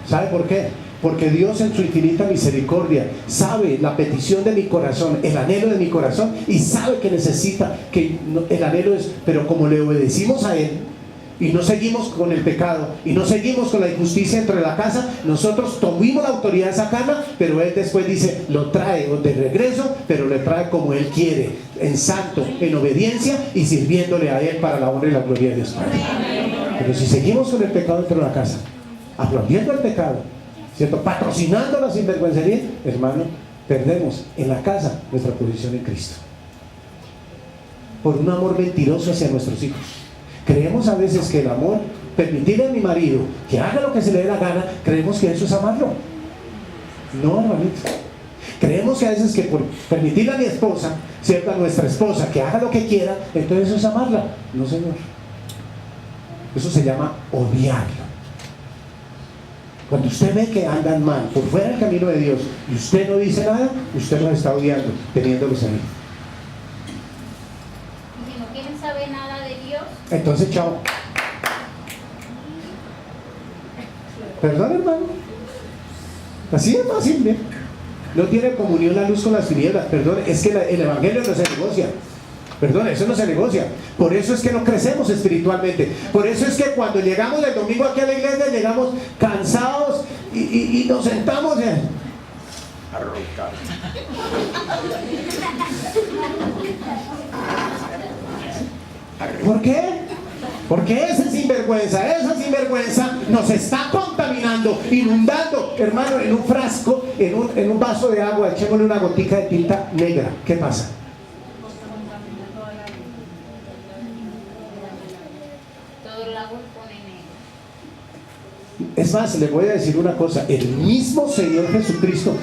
¿Sabe por qué? Porque Dios en su infinita misericordia sabe la petición de mi corazón, el anhelo de mi corazón, y sabe que necesita, que el anhelo es, pero como le obedecimos a Él, y no seguimos con el pecado, y no seguimos con la injusticia dentro de la casa, nosotros tomamos la autoridad de sacarla, pero Él después dice, lo trae de regreso, pero lo trae como Él quiere, en santo, en obediencia, y sirviéndole a Él para la honra y la gloria de Dios Padre. Pero si seguimos con el pecado dentro de la casa, aplaudiendo el pecado, ¿cierto? Patrocinando la sinvergüencería, hermano, perdemos en la casa nuestra posición en Cristo. Por un amor mentiroso hacia nuestros hijos. Creemos a veces que el amor, permitirle a mi marido que haga lo que se le dé la gana, creemos que eso es amarlo. No, hermanito. Creemos que a veces que por permitirle a mi esposa, ¿cierto? A nuestra esposa que haga lo que quiera, entonces eso es amarla. No, señor. Eso se llama odiarlo. Cuando usted ve que andan mal, por fuera del camino de Dios, y usted no dice nada, usted los está odiando, teniéndolos ahí. Y si no quieren saber nada de Dios, Entonces, chao. Perdón, hermano. Así es fácil, ¿eh? No tiene comunión la luz con las tinieblas. Perdón, es que el evangelio no se negocia. Perdón, eso no se negocia. Por eso es que no crecemos espiritualmente. Por eso es que cuando llegamos el domingo aquí a la iglesia, llegamos cansados y nos sentamos en... A roncar. ¿Por qué? Porque esa sinvergüenza nos está contaminando, inundando, hermano, en un frasco, en un vaso de agua, echémosle una gotica de tinta negra. ¿Qué pasa? Dios la pone en él. Es más, les voy a decir una cosa, el mismo Señor Jesucristo,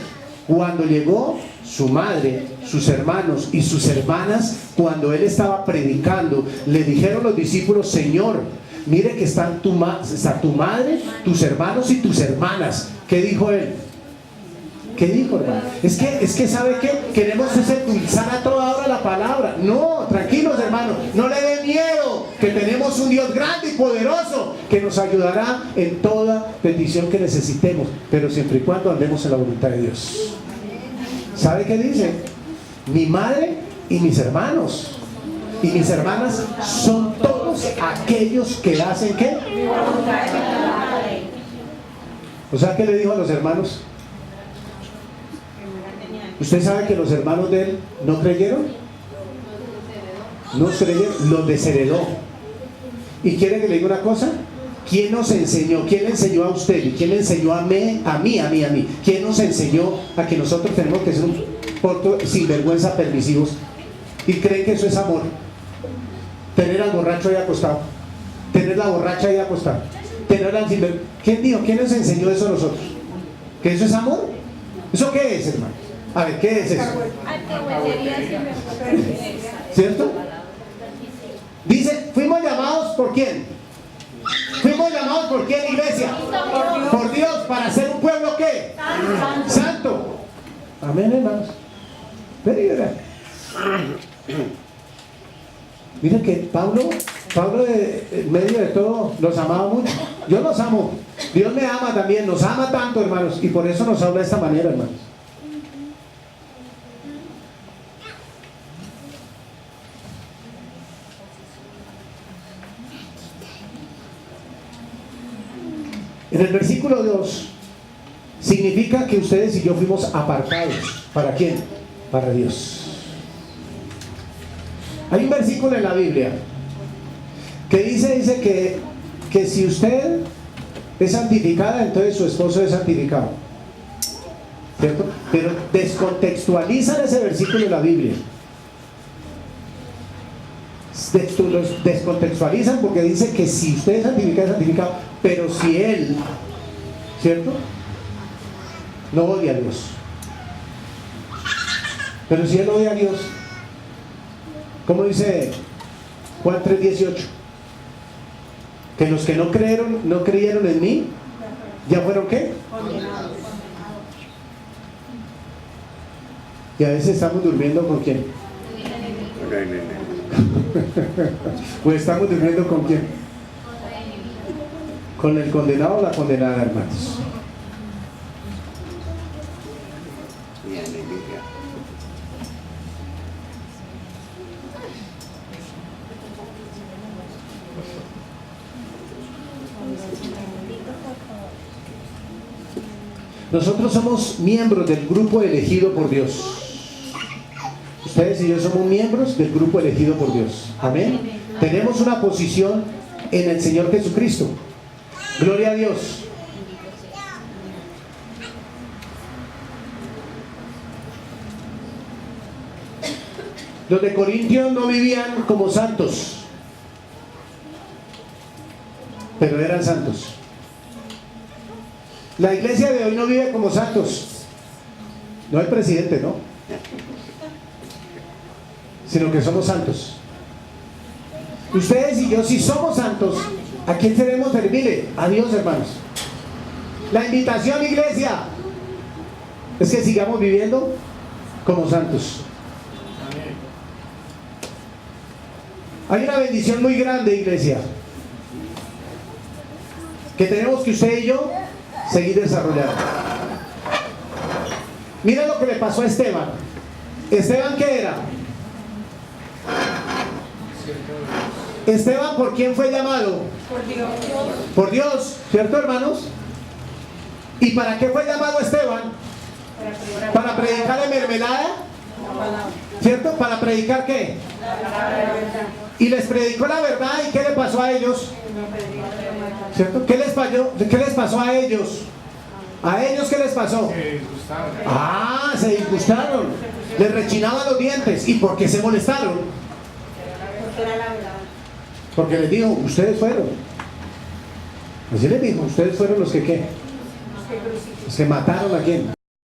cuando llegó su madre, sus hermanos y sus hermanas, cuando Él estaba predicando, le dijeron los discípulos: Señor, mire que está tu madre, tus hermanos y tus hermanas. ¿Qué dijo Él? ¿Qué dijo, hermano? Es que ¿sabe qué? Queremos endulzar a toda hora la palabra. No, tranquilos, hermanos, no le dé miedo, que tenemos un Dios grande y poderoso que nos ayudará en toda petición que necesitemos, pero siempre y cuando andemos en la voluntad de Dios. ¿Sabe qué dice? Mi madre y mis hermanos y mis hermanas son todos aquellos que hacen ¿qué? O sea, ¿qué le dijo a los hermanos? ¿Usted sabe que los hermanos de él no creyeron? No creyeron, los desheredó. ¿Y quiere que le diga una cosa? ¿Quién nos enseñó? ¿Quién le enseñó a usted? ¿Y quién le enseñó a mí? ¿Quién nos enseñó a que nosotros tenemos que ser un poco sinvergüenza permisivos? ¿Y creen que eso es amor? Tener al borracho ahí acostado, tener la borracha ahí acostada, tener al sinvergüenza. ¿Quién dijo? ¿Quién nos enseñó eso a nosotros? ¿Que eso es amor? ¿Eso qué es, hermano? A ver, ¿qué es eso? ¿Cierto? Dice, fuimos llamados ¿por quién? Fuimos llamados ¿por quién, iglesia? Por Dios, para ser un pueblo ¿qué? Santo. Amén, hermanos. Miren que Pablo en medio de todo los amaba mucho. Yo los amo. Dios me ama también, nos ama tanto, hermanos, y por eso nos habla de esta manera, hermanos. En el versículo 2 significa que ustedes y yo fuimos apartados. ¿Para quién? Para Dios. Hay un versículo en la Biblia que dice que si usted es santificada, entonces su esposo es santificado, ¿cierto? Pero descontextualizan ese versículo en la Biblia. Los descontextualizan porque dice que si usted es santificado, es santificado, pero si él, ¿cierto?, no odia a Dios. Pero si él odia a Dios, ¿cómo dice Juan 3:18? Que los que no creyeron en mí, ¿ya fueron qué? Condenados. Y a veces estamos durmiendo ¿con quién? Pues estamos durmiendo ¿con quién? Con el condenado o la condenada, hermanos. Nosotros somos miembros del grupo elegido por Dios. Ustedes y yo somos miembros del grupo elegido por Dios. Amén. Tenemos una posición en el Señor Jesucristo. Gloria a Dios. Los de Corintios no vivían como santos, pero eran santos. La iglesia de hoy no vive como santos. No el presidente, ¿no? Sino que somos santos. Ustedes y yo, si somos santos, ¿a quién debemos servirle? A Dios, hermanos. La invitación, iglesia, es que sigamos viviendo como santos. Hay una bendición muy grande, iglesia, que tenemos que usted y yo seguir desarrollando. Mira lo que le pasó a Esteban. ¿Esteban qué era? Esteban, ¿por quién fue llamado? Por Dios. Por Dios, ¿cierto, hermanos? ¿Y para qué fue llamado Esteban? Para predicar la mermelada, ¿cierto? ¿Para predicar qué? Y les predicó la verdad. ¿Y qué le pasó a ellos? ¿Cierto? ¿Qué les pasó a ellos? ¿A ellos qué les pasó? Se disgustaron. Les rechinaban los dientes. ¿Y por qué se molestaron? Porque les dijo, ustedes fueron. Así les dijo, ustedes fueron los que ¿qué? Los que mataron a quién.